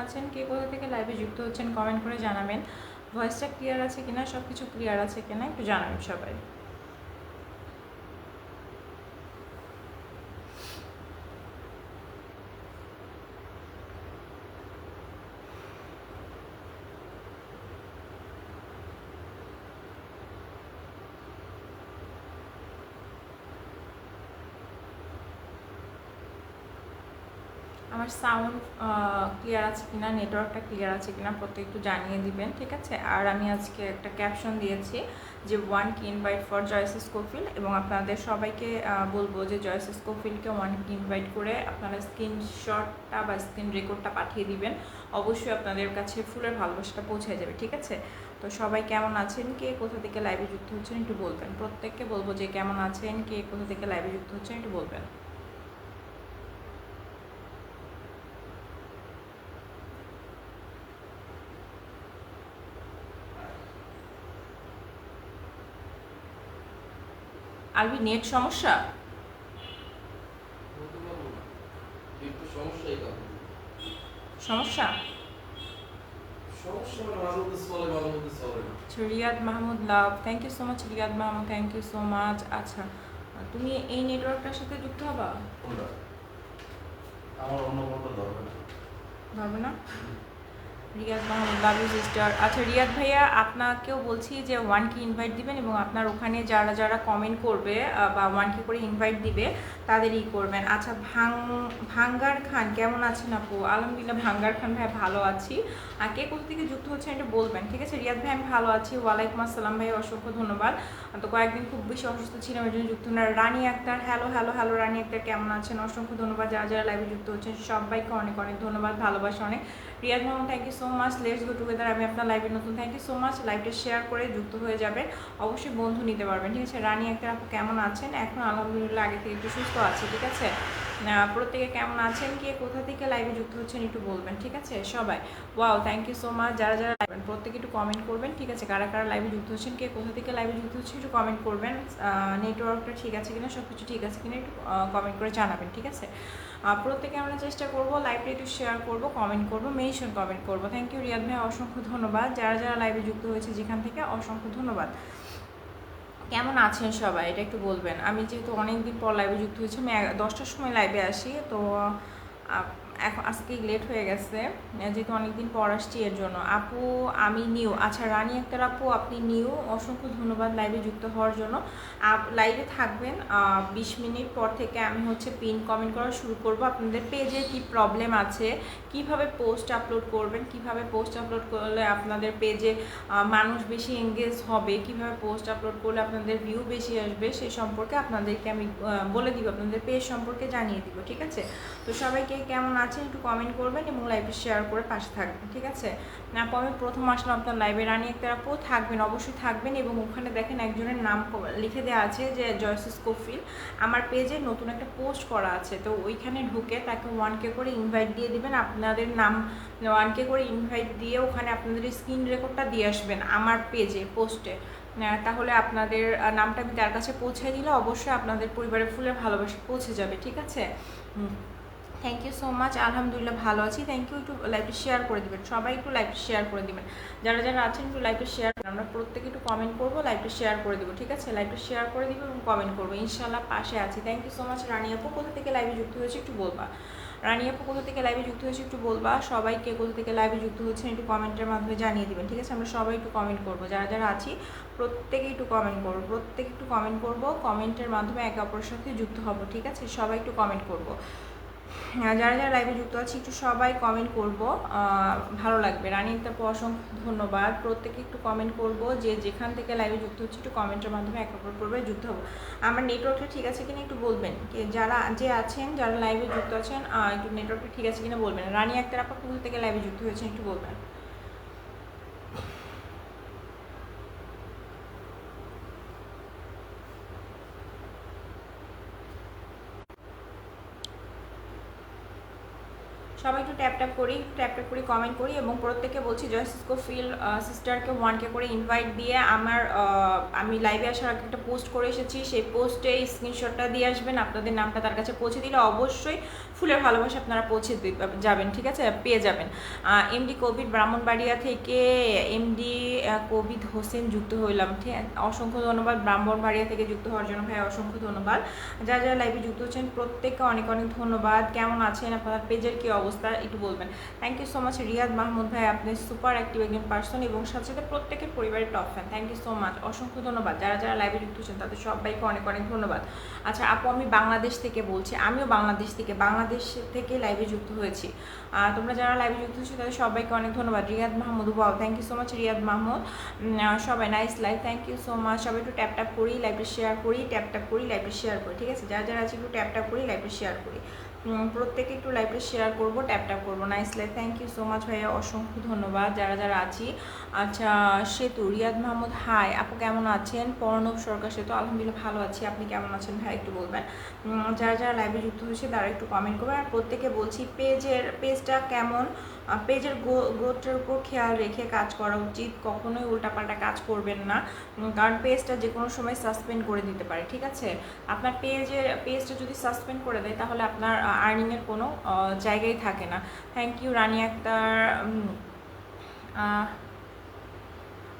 আছেন, কে কোথা থেকে লাইভে যুক্ত হচ্ছেন কমেন্ট করে জানাবেন। ভয়েসটা ক্লিয়ার আছে কিনা, সব কিছু ক্লিয়ার আছে কিনা একটু জানাবেন সবাই। আমার সাউন্ড ক্লিয়ার আছে কিনা, নেটওয়ার্কটা ক্লিয়ার আছে কিনা প্রত্যেক একটু জানিয়ে দিবেন, ঠিক আছে। আর আমি আজকে একটা ক্যাপশন দিয়েছি যে 1 কি ইনভাইট ফর জয়েস স্কোফিল, এবং আপনাদের সবাইকে বলবো যে জয়েস স্কোফিলকে 1 কি ইনভাইট করে আপনারা স্ক্রিনশটটা বা স্ক্রিন রেকর্ডটা পাঠিয়ে দিবেন। অবশ্যই আপনাদের কাছে ফুলের ভালোবাসাটা পৌঁছে যাবে, ঠিক আছে। তো সবাই কেমন আছেন, কে কোথা থেকে লাইভে যুক্ত হচ্ছেন একটু বলবেন। প্রত্যেককে বলবো যে কেমন আছেন, কে কোথা থেকে লাইভে যুক্ত হচ্ছেন একটু বলবেন। আলবি নেট সমস্যা, সমস্যা Riyad Mahmud love, thank you so much Riyad Mahmud, thank you so much. আচ্ছা, তুমি এই নেটওয়ার্কটার সাথে যুক্ত হবা? আমার অন্য কোনটা দরকার নেই, হবে না। Riyad Mahmud love you sister. আচ্ছা রিয়াদ ভাইয়া, আপনাকেও বলছি যে 1 কি ইনভাইট দিবেন, এবং আপনার ওখানে যারা যারা কমেন্ট করবে বা 1 কি করে ইনভাইট দিবে তাদেরই করবেন। আচ্ছা ভাঙ্গার খান কেমন আছেন আপু? আলহামদুলিল্লাহ ভাঙ্গার খান ভাই ভালো আছি। আর কে কোথা থেকে যুক্ত হচ্ছেন এটা বলবেন, ঠিক আছে। রিয়াদ ভাই আমি ভালো আছি, ওয়ালাইকুম আসসালাম ভাই, অসংখ্য ধন্যবাদ। তো কয়েকদিন খুব বেশি অসুস্থ ছিলাম, এর জন্য যুক্ত না। রানী আক্তার, হ্যালো হ্যালো হ্যালো রানী আক্তার কেমন আছেন? অসংখ্য ধন্যবাদ যারা যারা লাইভে যুক্ত হচ্ছেন সবাইকে অনেক অনেক ধন্যবাদ, ভালোবাসা অনেক। Riyad Mohammad thank you so much, let's go together. আমি আপনার লাইভে নতুন, থ্যাংক ইউ সো মাচ। লাইভটা শেয়ার করে যুক্ত হয়ে যাবেন, অবশ্যই বন্ধু নিতে পারবেন, ঠিক আছে। রানী আক্তার আপু কেমন আছেন? এখন আলহামদুলিল্লাহ আগে থেকে একটু সুস্থ আছে, ঠিক আছে। প্রত্যেকে কেমন আছেন, কে কোথা থেকে লাইভে যুক্ত হচ্ছেন একটু বলবেন, ঠিক আছে সবাই। Wow thank you so much, যারা যারা লাইভ প্রত্যেকে একটু কমেন্ট করবেন, ঠিক আছে। কারা কারা লাইভে যুক্ত হচ্ছেন, কে কোথা থেকে লাইভে যুক্ত হচ্ছেন একটু কমেন্ট করবেন। নেটওয়ার্কটা ঠিক আছে কিনা, সব কিছু ঠিক আছে কিনা একটু কমেন্ট করে জানাবেন, ঠিক আছে। প্রত্যেকে আমরা চেষ্টা করব লাইভটা একটু শেয়ার করব, কমেন্ট করব, মেনশন কমেন্ট করব। থ্যাংক ইউ রিয়াদ ভাই, অসংখ্য ধন্যবাদ। যারা যারা লাইভে যুক্ত হয়েছে যেখান থেকে অসংখ্য ধন্যবাদ। কেমন আছেন সবাই এটা একটু বলবেন। আমি যেহেতু অনেকদিন পর লাইভে যুক্ত হয়েছি, আমি 10টার সময় লাইভে আসি, তো এখন আজকে লেট হয়ে গেছে যেহেতু অনেকদিন পর আসছি এর জন্য। আপু আমি নিউ, আচ্ছা রানী আক্তার আপু আপনি নিউ, অসংখ্য ধন্যবাদ লাইভে যুক্ত হওয়ার জন্য। লাইভে থাকবেন 20 মিনিট পর থেকে আমি হচ্ছে পিন কমেন্ট করা শুরু করব। আপনাদের পেজে কি প্রবলেম আছে, কিভাবে পোস্ট আপলোড করবেন, কিভাবে পোস্ট আপলোড করলে আপনাদের পেজে মানুষ বেশি এঙ্গেজ হবে, কিভাবে পোস্ট আপলোড করলে আপনাদের ভিউ বেশি আসবে, সেই সম্পর্কে আপনাদেরকে আমি বলে দিব, আপনাদের পেজ সম্পর্কে জানিয়ে দিব, ঠিক আছে। তো সবাইকে কেমন আছেন একটু কমেন্ট করবেন এবং লাইভে শেয়ার করে পাশে থাকবেন, ঠিক আছে। আপু আমি প্রথম আসলাম আপনার লাইভে, রানী আক্তার আপু থাকবেন, অবশ্যই থাকবেন। এবং ওখানে দেখেন একজনের নাম লিখে দেওয়া আছে যে জয়েস স্কোফিল, আমার পেজে নতুন একটা পোস্ট করা আছে, তো ওইখানে ঢুকে তাকে 1 কে করে ইনভাইট দিয়ে দিবেন। আপনাদের নাম 1 কে করে ইনভাইট দিয়ে ওখানে আপনাদের স্ক্রিন রেকর্ডটা দিয়ে আসবেন আমার পেজে পোস্টে, তাহলে আপনাদের নামটা আমি তার কাছে পৌঁছে দিলে অবশ্যই আপনাদের পরিবারের ফুলের ভালোবাসা পৌঁছে যাবে, ঠিক আছে। থ্যাংক ইউ সো মাচ, আলহামদুলিল্লাহ ভালো আছি, থ্যাংক ইউ। একটু লাইভটা শেয়ার করে দিবেন, সবাই একটু লাইভটা শেয়ার করে দিবেন, যারা যারা আছেন একটু লাইভটা শেয়ার করেন। আমরা প্রত্যেকে একটু কমেন্ট করবো, লাইভটা শেয়ার করে দেবো, ঠিক আছে। লাইভটা শেয়ার করে দিব এবং কমেন্ট করবো, ইনশাল্লাহ পাশে আছি। Thank you so much. Rani আপু কোথা থেকে লাইভে যুক্ত হয়েছে একটু বলবা, রানী আপু কোথা থেকে লাইভে যুক্ত হয়েছে একটু বলবা। সবাইকে কোথা থেকে লাইভে যুক্ত হচ্ছেন একটু কমেন্টের মাধ্যমে জানিয়ে দিবেন, ঠিক আছে। আমরা সবাই একটু কমেন্ট করবো, যারা যারা আছি প্রত্যেকে একটু কমেন্ট করবো, প্রত্যেকে একটু কমেন্ট করবো, কমেন্টের মাধ্যমে একে অপরের সাথে যুক্ত হবো, ঠিক আছে। সবাই একটু কমেন্ট করবো, যারা যারা লাইভে যুক্ত আছে একটু সবাই কমেন্ট করব, ভালো লাগবে। রানী একটা অসংখ্য ধন্যবাদ, প্রত্যেকে একটু কমেন্ট করব, যে যেখান থেকে লাইভে যুক্ত হচ্ছে একটু কমেন্টের মাধ্যমে এক অপর পূর্বে যুক্ত হবো। আমার নেটওয়ার্কটা ঠিক আছে কিনা একটু বলবেন, যারা যে আছেন যারা লাইভে যুক্ত আছেন একটু নেটওয়ার্কটা ঠিক আছে কিনা বলবেন। রানী আক্তার আপা কোথা থেকে লাইভে যুক্ত হয়েছেন একটু বলবেন। সবাই একটু ট্যাপ ট্যাপ করি কমেন্ট করি, এবং প্রত্যেকে বলছি জয়েস স্কোফিল সিস্টারকে 1 কে করে ইনভাইট দিয়ে আমার আমি লাইভে আসার আগে একটা পোস্ট করে এসেছি, সেই পোস্টে স্ক্রিনশটটা দিয়ে আসবেন, আপনাদের নামটা তার কাছে পৌঁছে দিলে অবশ্যই ফুলের ভালোবাসা আপনারা পৌঁছে যাবেন, ঠিক আছে, পেয়ে যাবেন। এমডি কোভিড ব্রাহ্মণবাড়িয়া থেকে এমডি কোভিড হোসেন যুক্ত হইলাম, ঠিক আছে, অসংখ্য ধন্যবাদ ব্রাহ্মণবাড়িয়া থেকে যুক্ত হওয়ার জন্য ভাই, অসংখ্য ধন্যবাদ। যারা যারা লাইভে যুক্ত হচ্ছেন প্রত্যেককে অনেক অনেক ধন্যবাদ। কেমন আছেন, আপনার পেজের কী অবস্থা একটু বলবেন। Thank you so much Riyad Mahmud ভাই, আপনি সুপার অ্যাক্টিভ একজন পার্সন এবং সাথে সাথে প্রত্যেকের পরিবারের top fan. Thank you so much, অসংখ্য ধন্যবাদ। যারা যারা লাইভে যুক্ত হচ্ছেন তাদের সবাইকে অনেক অনেক ধন্যবাদ। আচ্ছা আপু, আমি বাংলাদেশ থেকে বলছি, আমিও বাংলাদেশ থেকে লাইভে যুক্ত হয়েছি। তোমরা যারা লাইভে যুক্ত হচ্ছে তাদের সবাইকে অনেক ধন্যবাদ। Riyad Mahmud, wow, thank you so much Riyad Mahmud. সবাই nice live, thank you so much. সবাই একটু ট্যাপ ট্যাপ করি, লাইভে শেয়ার করি, ট্যাপ ট্যাপ করি, লাইভে শেয়ার করি, ঠিক আছে, যারা যারা আছে একটু ট্যাপ ট্যাপ করি, লাইভে শেয়ার করি, প্রত্যেকে একটু লাইভে শেয়ার করবো, ট্যাপ ট্যাপ করবো। Nice live, thank you so much ভাইয়া, অসংখ্য ধন্যবাদ যারা যারা আছি। আচ্ছা সেতু, রিয়াদ মাহমুদ হাই, আপু কেমন আছেন? প্রণব সরকার সেতু, আলহামদুলিল্লাহ ভালো আছি, আপনি কেমন আছেন ভাই একটু বলবেন। যারা যারা লাইভে যুক্ত হয়েছে তারা একটু কমেন্ট করবেন। আর প্রত্যেকে বলছি পেজটা কেমন, পেজের গ্রোথের উপর খেয়াল রেখে কাজ করা উচিত, কখনোই উল্টাপাল্টা কাজ করবেন না, কারণ পেজটা যে কোনো সময় সাসপেন্ড করে দিতে পারে, ঠিক আছে। আপনার পেজটা যদি সাসপেন্ড করে দেয় তাহলে আপনার আর্নিংয়ের কোনো জায়গায় থাকে না। Thank you Rani Akter.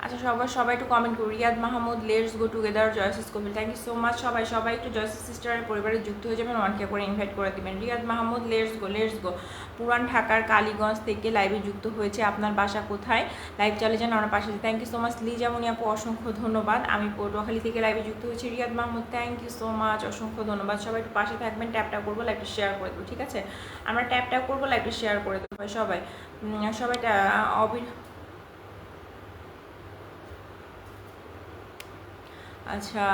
আচ্ছা সবাই একটু কমেন্ট করুন। Riyad Mahmud, let's go together, Joyce's Kabir, thank you so much. সবাই একটু জয়সিস সিস্টারের পরিবারে যুক্ত হয়ে যাবেন, ওয়ানকে করে ইনভাইট করে দেবেন। Riyad Mahmud, let's go. পুরান ঢাকার কালীগঞ্জ থেকে লাইভে যুক্ত হয়েছে, আপনার বাসা কোথায়? লাইভ চালিয়ে যান, আমরা পাশে। Thank you so much Lizamoni আপু, অসংখ্য ধন্যবাদ। আমি পটুয়াখালী থেকে লাইভে যুক্ত হয়েছি। Riyad Mahmud, thank you so much, অসংখ্য ধন্যবাদ। সবাই একটু পাশে থাকবেন, ট্যাপটা করবো, লাইভটা শেয়ার করে দেবো, ঠিক আছে, আমরা ট্যাপটা করবো, লাইভটা শেয়ার করে দেবো সবাই। আচ্ছা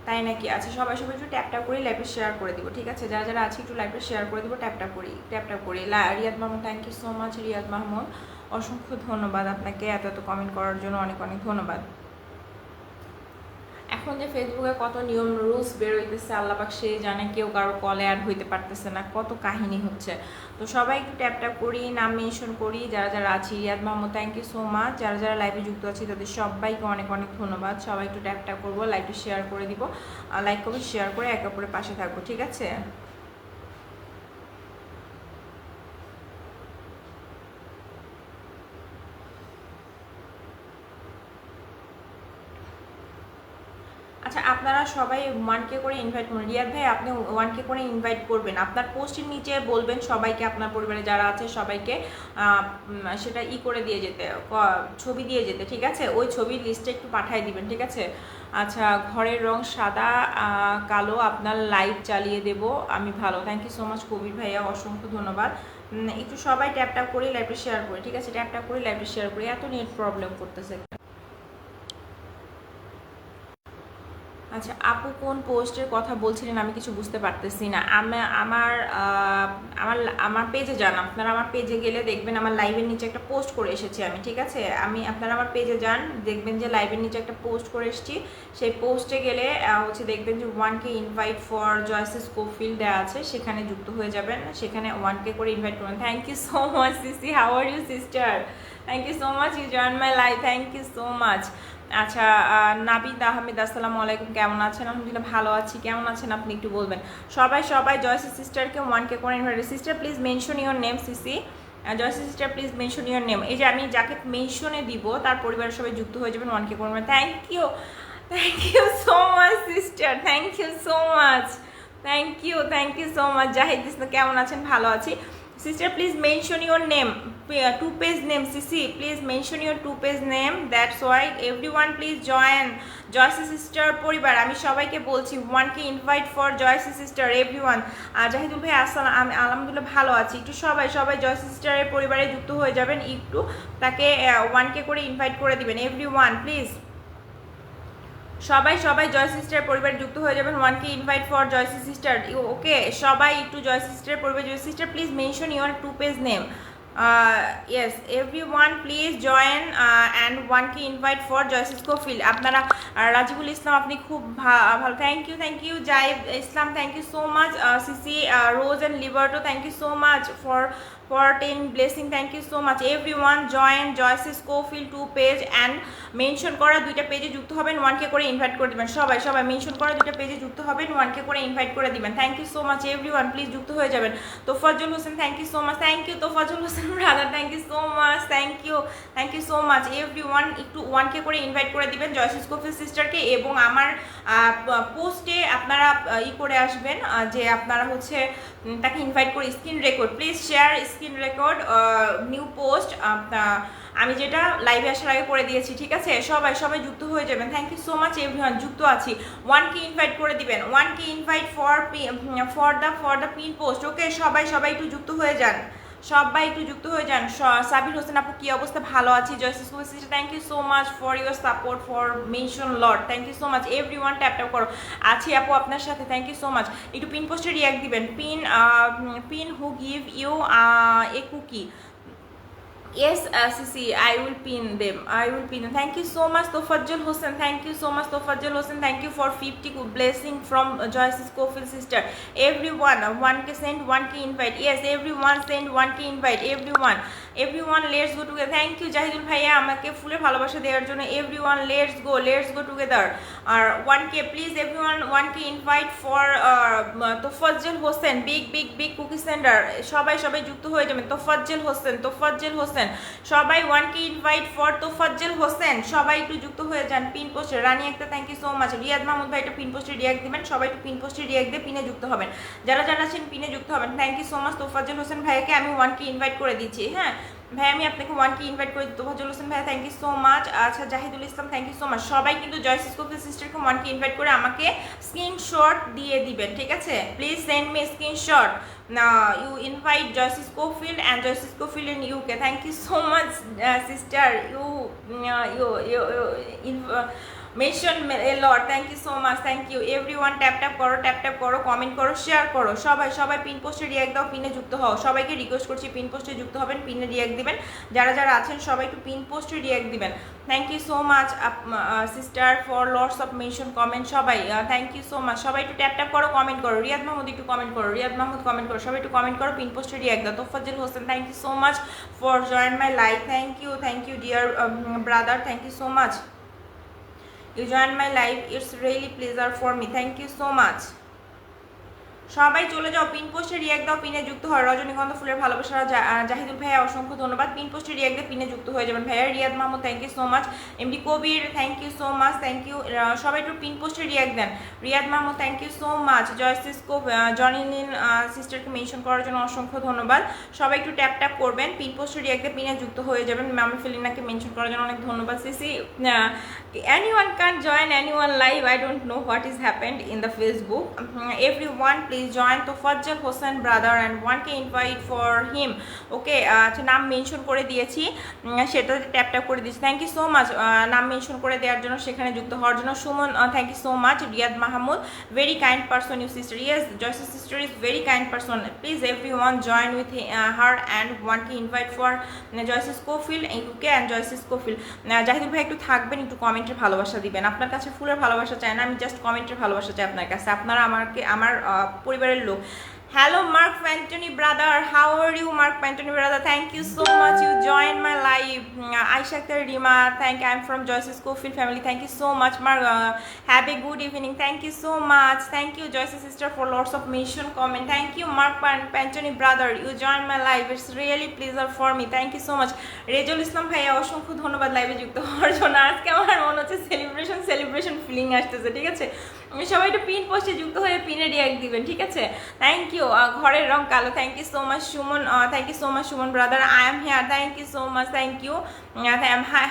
তাই নাকি? আচ্ছা সবাই একটু ট্যাপটা করি, লাইভে শেয়ার করে দিব, ঠিক আছে, যারা যারা আছে একটু লাইভে শেয়ার করে দিব, ট্যাপটা করি। Riyad Mahmud, thank you so much Riyad Mahmud, অসংখ্য ধন্যবাদ আপনাকে এত কমেন্ট করার জন্য, অনেক অনেক ধন্যবাদ। এখন যে ফেসবুকে কত নিয়ম রুলস বের হইতেছে আল্লাহ পাক সে জানে, কেউ কারো কলে অ্যাড হইতে পারতেছে না, কত কাহিনী হচ্ছে। তো সবাই একটু ট্যাপ করি, নাম মেনশন করি, যারা যারা আছি। Riyad Mahmud, thank you so much. যারা যারা লাইভে যুক্ত আছি তাদের সবাইকে অনেক অনেক ধন্যবাদ। সবাই একটু ট্যাপ করবো, লাইভটা শেয়ার করে দিব, লাইক করবো, শেয়ার করে একে অপরের পাশে থাকবো, ঠিক আছে। আচ্ছা আপনারা সবাই 1K করে ইনভাইট করুন। রিয়াদ ভাই আপনি 1K করে ইনভাইট করবেন, আপনার পোস্টের নিচে বলবেন সবাইকে, আপনার পরিবারে যারা আছে সবাইকে সেটা করে দিয়ে যেতে, ছবি দিয়ে যেতে, ঠিক আছে, ওই ছবির লিস্টে একটু পাঠিয়ে দিবেন, ঠিক আছে। আচ্ছা ঘরের রং সাদা কালো, আপনার লাইভ চালিয়ে দেব আমি, ভালো, থ্যাংক ইউ সো মাচ কবির ভাইয়া, অসংখ্য ধন্যবাদ। একটু সবাই ট্যাপ করি, লাইভটা শেয়ার করি, ঠিক আছে, ট্যাপ করি, লাইভটা শেয়ার করি, এত নেট প্রবলেম করতেছে। আচ্ছা আপু কোন পোস্টের কথা বলছিলেন আমি কিছু বুঝতে পারতেছি না। আমার আমার পেজে যান, আপনারা আমার পেজে গেলে দেখবেন আমার লাইভের নিচে একটা পোস্ট করে এসেছি আমি, ঠিক আছে, আপনারা আমার পেজে যান, দেখবেন যে লাইভের নিচে একটা পোস্ট করে এসেছি, সেই পোস্টে গেলে দেখবেন যে 1K ইনভাইট ফর জয়সিস কোফিল দেওয়া আছে, সেখানে যুক্ত হয়ে যাবেন, সেখানে 1K করে ইনভাইট করবেন। থ্যাংক ইউ সো মাচ সিসি, how are you sister, thank you so much, you join my live, thank you so much. আচ্ছা নাবিদ আহমেদ, আসসালামু আলাইকুম, কেমন আছেন? আলহামদুলিল্লাহ ভালো আছি, কেমন আছেন আপনি একটু বলবেন। সবাই জয়সি সিস্টারকে 1K করে invite. Sister please mention your name, Sisi Joycie sister please mention your name. এই যে আমি যাকে মেনশনে দিব তার পরিবারের সবাই যুক্ত হয়ে যাবেন 1K করে। Thank you so much sister, thank you so much, thank you so much. Zahid Islam কেমন আছেন? ভালো আছি। Sister, please mention your name, 2-page name. Sisi, please mention your 2-page name. That's why everyone please join Joyce sister পরিবার। আমি সবাইকে বলছি 1K invite for Joyce sister everyone. Zahidul ভাই আসসালাম, আমি আলহামদুলিল্লাহ ভালো আছি। একটু সবাই Joyce sister এর পরিবারে যুক্ত হয়ে যাবেন, একটু তাকে 1K করে ইনভাইট করে দিবেন everyone প্লিজ। সবাই জয় সিস্টার পরিবারে যুক্ত হয়ে যাবেন, 1K invite for Joy sister. Okay সবাই একটু জয় সিস্টার পরিবার, Joy sister please mention your 2-page name. Yes, everyone please join and 1K invite for Joyce Scofield. আপনারা রাজিবুল ইসলাম আপনি খুব ভালো, thank you Zaib Islam, thank you so much Sisi Rose and Liberto, thank you so much for 10 blessing, thank you so much. Everyone join Joyce Scofield 2 page and mention করা দুইটা পেজে যুক্ত হবেন, 1K করে ইনভাইট করে দিবেন। সবাই মেনশন করা দুইটা পেজে যুক্ত হবেন, 1K করে ইনভাইট করে দিবেন। Thank you so much everyone, please যুক্ত হয়ে যাবেন। Tofazzal Hossain, thank you so much, thank you Tofazzal Hossain brother, thank you so much, thank you so much everyone. একটু 1K করে ইনভাইট করে দিবেন জয়স স্কোফিল্ড সিস্টারকে, এবং আমার পোস্টে আপনারা করে আসবেন যে আপনারা হচ্ছে তাকে ইনভাইট করে screen record, please share screen record new post আমি যেটা লাইভে আসার আগে করে দিয়েছি, ঠিক আছে? সবাই যুক্ত হয়ে যাবেন। Thank you so much everyone, যুক্ত আছি। 1K ইনভাইট করে দিবেন, 1K invite for the pin post. Okay, সবাই একটু যুক্ত হয়ে যান, সাবির হোসেন আপু কি অবস্থা? ভালো আছি। Joyce Scofield sister, thank you so much for your support for mention lot, thank you so much everyone. Tap করো, আছি আপু আপনার সাথে, থ্যাংক ইউ সো মাচ। একটু পিন পোস্টে রিয়াক্ট দিবেন। Pin who give you a cookie. Yes, Sisi, I will pin them. Thank you so much, Tofajjal Hossain. Thank you so much, Tofajjal Hossain. Thank you for 50 blessing from Joyce Scofield sister. Everyone, 1K send 1K invite. Yes, everyone send 1K invite. Everyone, let's go together. Thank you, Jahidul Bhaiya, আমাকে ফুলের ভালোবাসা দেওয়ার জন্য। Everyone, let's go together. 1K, please, everyone, 1K invite for Tofajjal Hossain. Big cookie sender. সবাই যুক্ত হয়ে যাবেন। Tofajjal Hossain, সবাই 1K invite for Tofazzal Hossain, সবাই একটু যুক্ত হয়ে যান। পিন পোস্টে রানী একটা, thank you so much. Riyad Mahmud ভাই একটা পিন পোস্টে রিয়াক্ট দিবেন, সবাই একটু পিন পোস্টে রিয়াক্ট দিয়ে পিনে যুক্ত হবেন। যারা আছেন পিনে যুক্ত হবেন। Thank you so much Tofazzal Hossain ভাইয়াকে আমি 1K ইনভাইট করে দিচ্ছি। হ্যাঁ ভাই, আমি আপনাকে 1K ইনভাইট করে দিই। তোফাজ্জল হোসেন ভাই, থ্যাংক ইউ সো মাচ। আচ্ছা, Zahidul Islam, thank you so much. সবাই কিন্তু জয়স স্কোফিল্ড সিস্টারকে 1K ইনভাইট করে আমাকে স্ক্রিনশট দিয়ে দিবেন, ঠিক আছে? Please send me screenshot. You invite Joyce Scofield and Joyce Scofield in UK. Thank you so much, sister. You mention a lot. Thank you so much. Thank you everyone. tap করো, comment করো, share করো। সবাই pin পোস্টে react দাও, পিনে যুক্ত হও। সবাইকে রিকোয়েস্ট করছি পিন পোস্টে যুক্ত হবেন, পিনে রিয়াক্ট দিবেন। যারা আছেন সবাই একটু পিন পোস্টে রিয়াক্ট দিবেন। Thank you so much sister for lots of mention comment. সবাই থ্যাংক ইউ সো মাচ। সবাই একটু ট্যাপ করো, কমেন্ট করো। রিয়াদ মাহমুদ একটু কমেন্ট করো, কমেন্ট করো। সবাই একটু কমেন্ট করো, পিন পোস্টে রিয়াক্ট দাও। Tofazzal Hossain, thank you so much for join my live. Thank you dear brother, thank you so much. You joined my live, it's really pleasure for me. Thank you so much. সবাই চলে যাও, pin পোস্টে react দাও, পিনে যুক্ত হয়। রজনীগন্ধা ফুলের ভালোবাসা জাহিদুল ভাইয়া, অসংখ্য ধন্যবাদ। পিন পোস্টে রিয়াক্ট দিয়ে পিনে যুক্ত হয়ে যাবেন ভাইয়া। Riyad Mahmud, thank you so much. MD Kabir, thank you so much, thank you. সবাই একটু পিন পোস্টে রিয়াক্ট দেন। Riyad Mahmud, thank you so much. Joyce Jonilyn সিস্টারকে মেনশন করার জন্য অসংখ্য ধন্যবাদ। সবাই একটু ট্যাপ করবেন, পিন পোস্টে রিয়াক্ট দিয়ে পিনে যুক্ত হয়ে যাবেন। মামি ফেলিনাকে মেনশন করার জন্য অনেক ধন্যবাদ। CC, anyone can join anyone live. I don't know what is happened in the Facebook. Everyone please join Tofajjal Hossain brother and 1K invite for him. Okay, আচ্ছা, নাম মেনশন করে দিয়েছি, সেটাতে ট্যাপ করে দিয়েছি। থ্যাংক ইউ সো মাচ নাম mention করে দেওয়ার জন্য, সেখানে যুক্ত হওয়ার জন্য। Suman, thank you so much. Riyad Mahmud, very kind person you sister. Yes, Joyce sister is very kind person. Please everyone join with her and 1K invite for Joyce Scofield UK and Joyce Scofield. Zahidul ভাই একটু থাকবেন, একটু কমেন্টের ভালোবাসা দিবেন। আপনার কাছে ফুলের ভালোবাসা চাই না, আমি জাস্ট কমেন্টের ভালোবাসা চাই আপনার কাছে। আপনারা আমার পরিবারের লোক। Hello Mark Pantoni brother, how are you Mark Pantoni brother? Thank you so much, you joined my live. Aisha Akhtar Rima, I'm from Joyce Scofield family. Thank you so much Mark. Have a good evening. Thank you so much. Thank you Joyce sister for lots of mention comment. Thank you Mark Pantoni brother, you joined my live. It's really pleasure for me. Thank you so much. রেজুল ইসলাম ভাইয়া, অসংখ্য ধন্যবাদ লাইভে যুক্ত হওয়ার জন্য। আজকে আমার মনে হচ্ছে সেলিব্রেশন ফিলিং আসতেছে, ঠিক আছে? সবাই একটু পিন পোস্টে যুক্ত হয়ে পিনে রিয়াক্ট দিবেন, ঠিক আছে? Thank you. ঘরের রং কালো, thank you so much Sumon, thank you so much Sumon brother. I am here, thank you so much, thank you.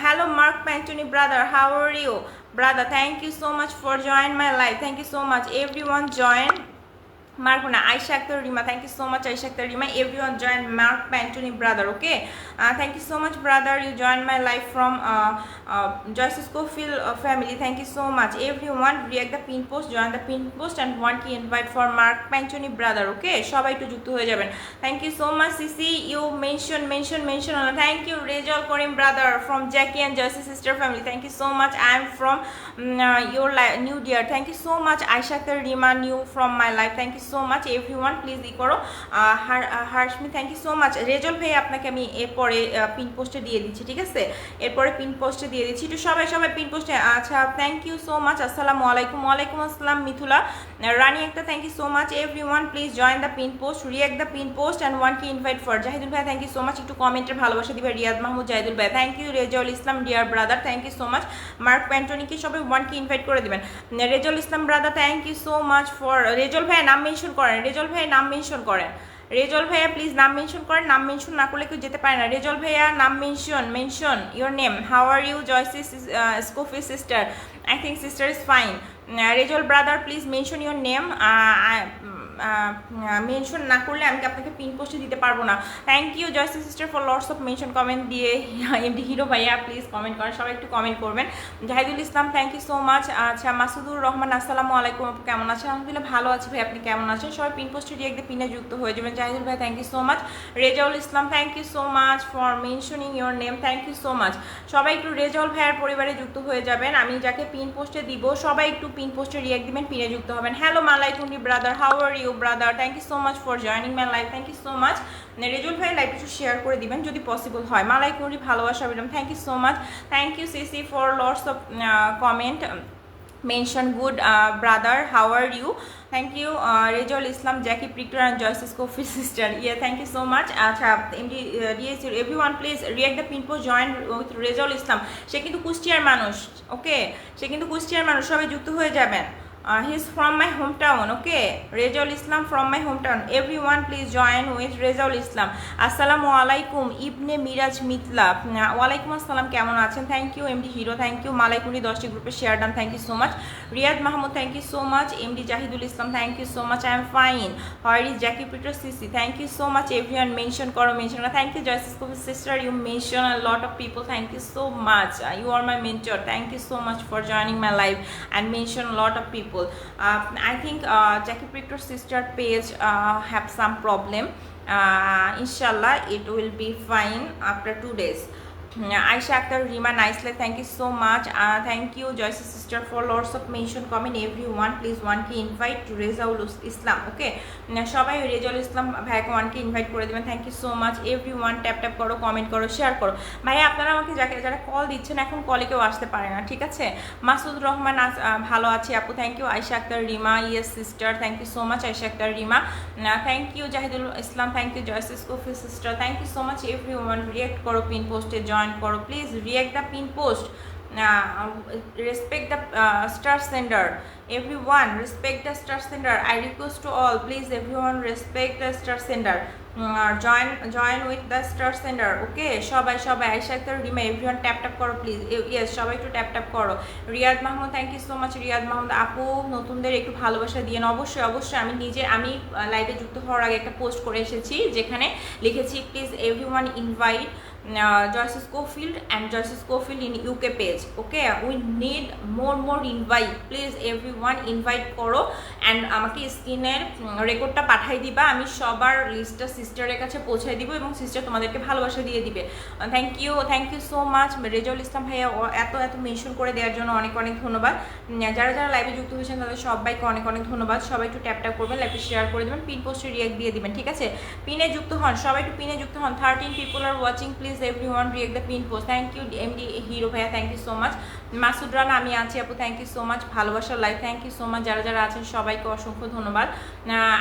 Hello Mark Pantony brother, how are you brother? Thank you so much for join my live. Thank you so much everyone, join Markuna, Aisha Akhtar Rima, thank you so much, Aisha Akhtar Rima. Everyone join Mark Pantoni brother, okay? Thank you so much, brother. You joined my live from Joyce Schofield family. Thank you so much. Everyone, react the pin post, join the pin post, and one key invite for Mark Pantoni brother, okay? সবাই একটু যুক্ত হয়ে যাবেন. Thank you so much, Sisi. You mention. Thank you, Rejal Karim brother from Jackie and Joyce's sister family. Thank you so much. I am from your new dear. Thank you so much, Aisha Akhtar Rima, new from my life. Thank you so much, everyone. Please ই করো. হার্শমি, thank you so much. Rezal ভাই আপনাকে আমি এরপরে pin পোস্টে দিয়ে দিচ্ছি, ঠিক আছে? এরপরে পিন পোস্টে দিয়ে দিচ্ছি. একটু সবাই পিন পোস্টে. আচ্ছা, থ্যাংক ইউ সো মাচ. আসসালামু আলাইকুম. ওয়ালাইকুম আসসালাম মিথুলা রানী একটা. Thank you so much, everyone. Please join the pin post, react the pin post, and one K invite for Zahidul ভাই. Thank you so much. একটু কমেন্টের ভালোবাসা দিবে. রিয়াদ মাহমুদ, জাহিদুল ভাই, thank you. Rezaul Islam dear brother, thank you so much. Mark প্যান্টনিকে সবাই one K invite করে দেবেন. Rezaul Islam brother, thank you so much for. Rezaul ভাই নাম মেনশন করেন. রেজাউল ভাই নাম মেনশন করেন. রেজল ভাইয়া প্লিজ নাম মেনশন করেন. নাম মেনশন না করলে কেউ যেতে পারে না. রেজল ভাইয়া নাম mention your name. How are you Joyce's Scofie sister? I think sister is fine. Rezal brother please mention your name. Mention না করলে আমি আপনাকে পিন পোস্টে দিতে পারবো না. Thank you জয়সি sister for lots of mention comment দিয়ে. এমডি হিরো ভাইয়া প্লিজ কমেন্ট করেন. সবাই একটু কমেন্ট করবেন. Zahidul Islam, thank you so much. আচ্ছা, মাসুদুর রহমান, আসসালামু আলাইকুম. কেমন আছেন? আলহামদুলিল্লাহ ভালো আছি ভাই, আপনি কেমন আছেন? সবাই পিন পোস্টে দিয়ে একদম পিনে যুক্ত হয়ে যাবেন. জাহিদুল ভাই, thank you so much. Rezaul Islam, thank you so much for mentioning your name. Thank you so much. সবাই একটু রেজাউল ভাইয়ের পরিবারে যুক্ত হয়ে যাবেন. আমি যাকে পিন পোস্টে দিব সবাই একটু পিন পোস্টে রিয়াক্ট দিবেন, পিনে যুক্ত হবেন. Hello Malaikundi brother, how are you brother? Thank you so much for joining my live. Thank you so much. Rezul ভাই লাইভ কিছু শেয়ার করে দিবেন যদি পসিবল হয়. মালাইকুন্ডি ভালোবাসা বিলম. Thank you so much. Thank you Sisi for lots of comment. Mention good brother, how are you? Thank you. Rejol Islam, Jackie Prictor and Joyce Scofield sister. Yeah, thank you so much. Acha, everyone please react the pin post, join with Rejol Islam. সে কিন্তু কুষ্টিয়ার মানুষ, ওকে? সে কিন্তু কুষ্টিয়ার মানুষ. সবাই যুক্ত হয়ে যাবেন. He's from my hometown, okay? Rejol Islam from my hometown. Everyone please join with Rejol Islam. Assalamu alaikum. Ibne Miraj Mitla. Walaikum assalam. কেমন আছেন? Thank you MD Hero, thank you. Malaikundi 10টি গ্রুপে share done, thank you so much. Riyad Mahmud, thank you so much. MD Zahidul Islam, thank you so much. I am fine. Where is Jackie Peter CC? Thank you so much. Everyone mention করো, mention. Thank you Joyce Scofield sister. You mention a lot of people. Thank you so much. You are my mentor. Thank you so much for joining my live and mention a lot of people. I think Jackie Prictor's sister page have some problem. Inshallah it will be fine after 2 days. Aisha Akhtar Rima, nicely, thank you so much. Thank you Joyce's sister for lots of mention comment. Everyone please one key invite to Rezaul Islam, okay? সবাই রেজাউল ইসলাম ভাইকে one কে invite করে দেবেন. Thank you so much. Everyone tap করো, comment করো, share করো. ভাই আপনারা আমাকে যারা কল দিচ্ছেন এখন কলে কেউ আসতে পারে না, ঠিক আছে? মাসুদ রহমান, ভালো আছি আপু, thank you. Ayesha Akter Rima, yes sister, thank you so much. Ayesha Akter Rima, thank you. Zahidul Islam, thank you. Joycie Scofie sister, thank you so much. Everyone react করো, পিন পোস্টে জয়েন করো, please react the pin post. Respect the star sender. Everyone respect the star sender. I request to all, please everyone respect the star sender. Join with the star sender, okay? সবাই Ayesha Akter Rima, everyone tap করো please. Yes, সবাই একটু tap করো. Riyad Mahmud, thank you so much. Riyad মাহমুদ আপু, নতুনদের একটু ভালোবাসা দিয়ে অবশ্যই আমি লাইভে যুক্ত হওয়ার আগে একটা পোস্ট করে এসেছি যেখানে লিখেছি please everyone invite Joyce Schofield and Joyce Schofield in UK page, okay? We need more invite, please everyone invite করো and আমাকে স্ক্রিনের রেকর্ডটা পাঠাই দিবা. আমি সবার লিস্টটা সিস্টারের কাছে পৌঁছাই দিব এবং সিস্টার তোমাদেরকে ভালোবাসা দিয়ে দিবে. Thank you so much. Rezaul Islam ভাইয়া এত মেনশন করে দেওয়ার জন্য অনেক ধন্যবাদ. যারা লাইভে যুক্ত হয়েছেন তাদের সবাইকে অনেক ধন্যবাদ. সবাই একটু ট্যাপ করবেন, লাইভে শেয়ার করে দেবেন, পিন পোস্টে রিয়াক্ট দিয়ে দিবেন, ঠিক আছে? পিনে যুক্ত হন, সবাই একটু পিনে যুক্ত হন. 13 people are watching, please everyone react the pin post. Thank you MD Hero ভাইয়া, thank you so much. Masud Rana, আমি আছি আপু, থ্যাংক ইউ সো মাচ. ভালোবাসার live, thank you so much. যারা আছেন সবাইকে অসংখ্য ধন্যবাদ.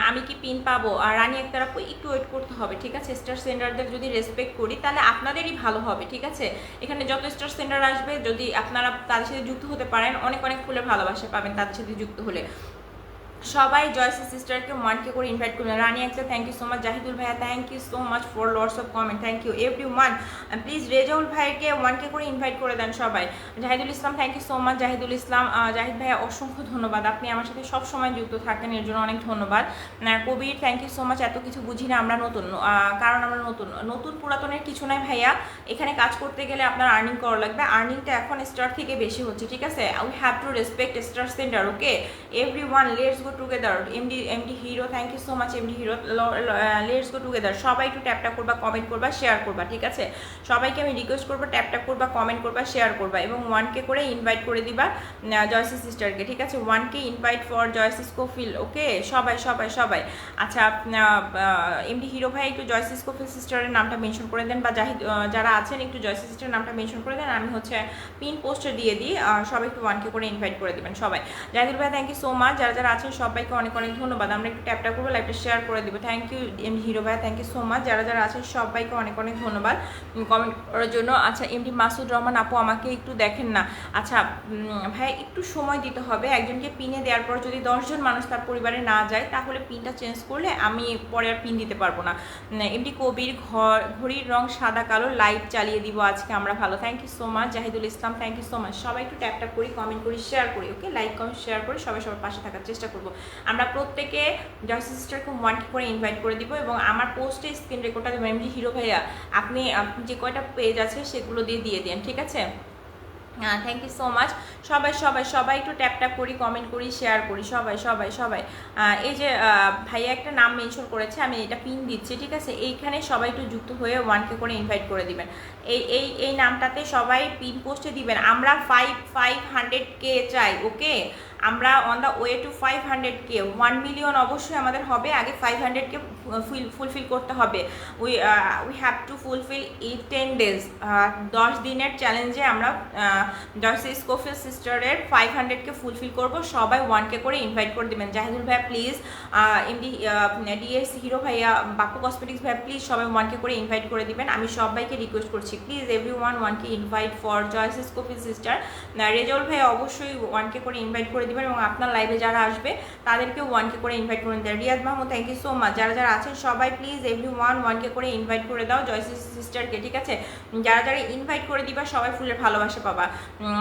আমি কি পিন পাবো? আর রানী একটা আপু একটু ওয়েট করতে হবে, ঠিক আছে? স্টার সেন্ডারদের যদি রেসপেক্ট করি তাহলে আপনাদেরই ভালো হবে, ঠিক আছে? এখানে যত স্টার সেন্ডার আসবে যদি আপনারা তাদের সাথে যুক্ত হতে পারেন অনেক ফুলের ভালোবাসা পাবেন তাদের সাথে যুক্ত হলে. সবাই জয়সি সিস্টারকে 1K করে ইনভাইট করবেন। Rani Akter thank you so much, Zahidul ভাইয়া thank you so much for lots of comment, thank you everyone. Please Rezaul ভাইকে 1K করে ইনভাইট করে দেন সবাই। Zahidul Islam thank you so much, Zahidul Islam. Zahid ভাইয়া অসংখ্য ধন্যবাদ, আপনি আমার সাথে সব সময় যুক্ত থাকেন, এর জন্য অনেক ধন্যবাদ। কবির থ্যাংক ইউ সো মাচ, এত কিছু বুঝি না আমরা নতুন, কারণ আমরা নতুন পুরাতনের কিছু নাই ভাইয়া, এখানে কাজ করতে গেলে আপনার আর্নিং করা লাগবে, আর্নিংটা এখন স্টার থেকে বেশি হচ্ছে, ঠিক আছে? We have to respect star sender, okay everyone, let's go together. MD hero thank you so much, MD hero, let's go together. সবাই একটু ট্যাপ ট্যাপ করবা, কমেন্ট করবা, শেয়ার করবা, ঠিক আছে? সবাইকে আমি রিকোয়েস্ট করবো ট্যাপ ট্যাপ করবা, কমেন্ট করবা, শেয়ার করবা এবং 1K করে ইনভাইট করে দিবা জয়সি সিস্টারকে, ঠিক আছে? 1K ইনভাইট ফর জয়সি স্কোফিল, ওকে সবাই সবাই সবাই। আচ্ছা এমডি হিরো ভাই একটু জয়সি স্কোফিল সিস্টারের নামটা মেনশন করে দেন, বা জাহিদ যারা আছেন একটু জয়সি সিস্টারের নামটা মেনশন করে দেন, আমি হচ্ছে পিন পোস্টে দিয়ে দিই, সবাই একটু 1K করে ইনভাইট করে দেবেন সবাই। জাহিদুল ভাই থ্যাংক ইউ সো মাচ, যারা যারা আছেন সবাইকে অনেক অনেক ধন্যবাদ। আমরা একটু ট্যাপ ট্যাপ করবো, লাইভটা শেয়ার করে দিব। থ্যাংক ইউ এমডি হিরো ভাই, থ্যাংক ইউ সো মাচ, যারা যারা আছেন সবাইকে অনেক অনেক ধন্যবাদ কমেন্ট করার জন্য। আচ্ছা এমডি মাসুদ রহমান আপু আমাকে একটু দেখেন না। আচ্ছা ভাই একটু সময় দিতে হবে, একজনকে পিনে দেওয়ার পর যদি 10 জন মানুষ তার পরিবারে না যায় তাহলে পিনটা চেঞ্জ করলে আমি পরে আর পিন দিতে পারবো না। এমডি কবির ঘড়ির রং সাদা কালো, লাইভ চালিয়ে দিব আজকে আমরা, ভালো। Thank you so much Zahidul Islam, thank you so much. সবাই একটু ট্যাপ ট্যাপ করি, কমেন্ট করি, শেয়ার করি, ওকে লাইক কমেন্ট শেয়ার করে সবাই সবার পাশে থাকার চেষ্টা করবো। আমরা প্রত্যেকে জয়সি সিস্টারকে 1K করে ইনভাইট করে দিব এবং আমার পোস্টে স্ক্রিন রেকর্ডটা দেবো। এমডি হিরো ভাইয়া আপনি যে কয়টা পেজ আছে সেগুলো দিয়ে দেন, ঠিক আছে? Thank you so much. সবাই সবাই সবাই একটু ট্যাপ ট্যাপ করি, কমেন্ট করি, শেয়ার করি, সবাই সবাই সবাই। এই যে ভাইয়া একটা নাম মেনশন করেছে, আমি এটা পিন দিচ্ছি, ঠিক আছে? এইখানে সবাই একটু যুক্ত হয়ে 1K করে ইনভাইট করে দিবেন। এই নামটাতে সবাই পিন পোস্টে দিবেন। আমরা 500K চাই, ওকে? আমরা on the way to 500K, 1 million অবশ্যই আমাদের হবে, আগে 500K ফুলফিল করতে হবে। We have two fulfil 10 days, 10 দিনের চ্যালেঞ্জে আমরা জয়সি স্কোফিল সিস্টারের 500K ফুলফিল করব। সবাই 1K করে ইনভাইট করে দেবেন। জাহিদুল ভাইয়া প্লিজ, এমডি ডিএস হিরো ভাইয়া, বাপু কসমেটিক্স ভাইয়া প্লিজ সবাই 1K করে ইনভাইট করে দিবেন। আমি সবাইকে রিকোয়েস্ট করছি please everyone 1K invite for Joycie Scofil sister. Rezaul ভাইয়া অবশ্যই 1K করে ইনভাইট করে দিবেন এবং আপনার লাইভে যারা আসবে তাদেরকেও 1K করে ইনভাইট করে দেন। Riyad Mahmud thank you so much, যারা যারা আছেন সবাই প্লিজ এভরিওয়ান 1K করে ইনভাইট করে দাও জয়সি সিস্টারকে, ঠিক আছে? যারা যারা ইনভাইট করে দিবা সবাই ফুলের ভালোবাসা পাবা।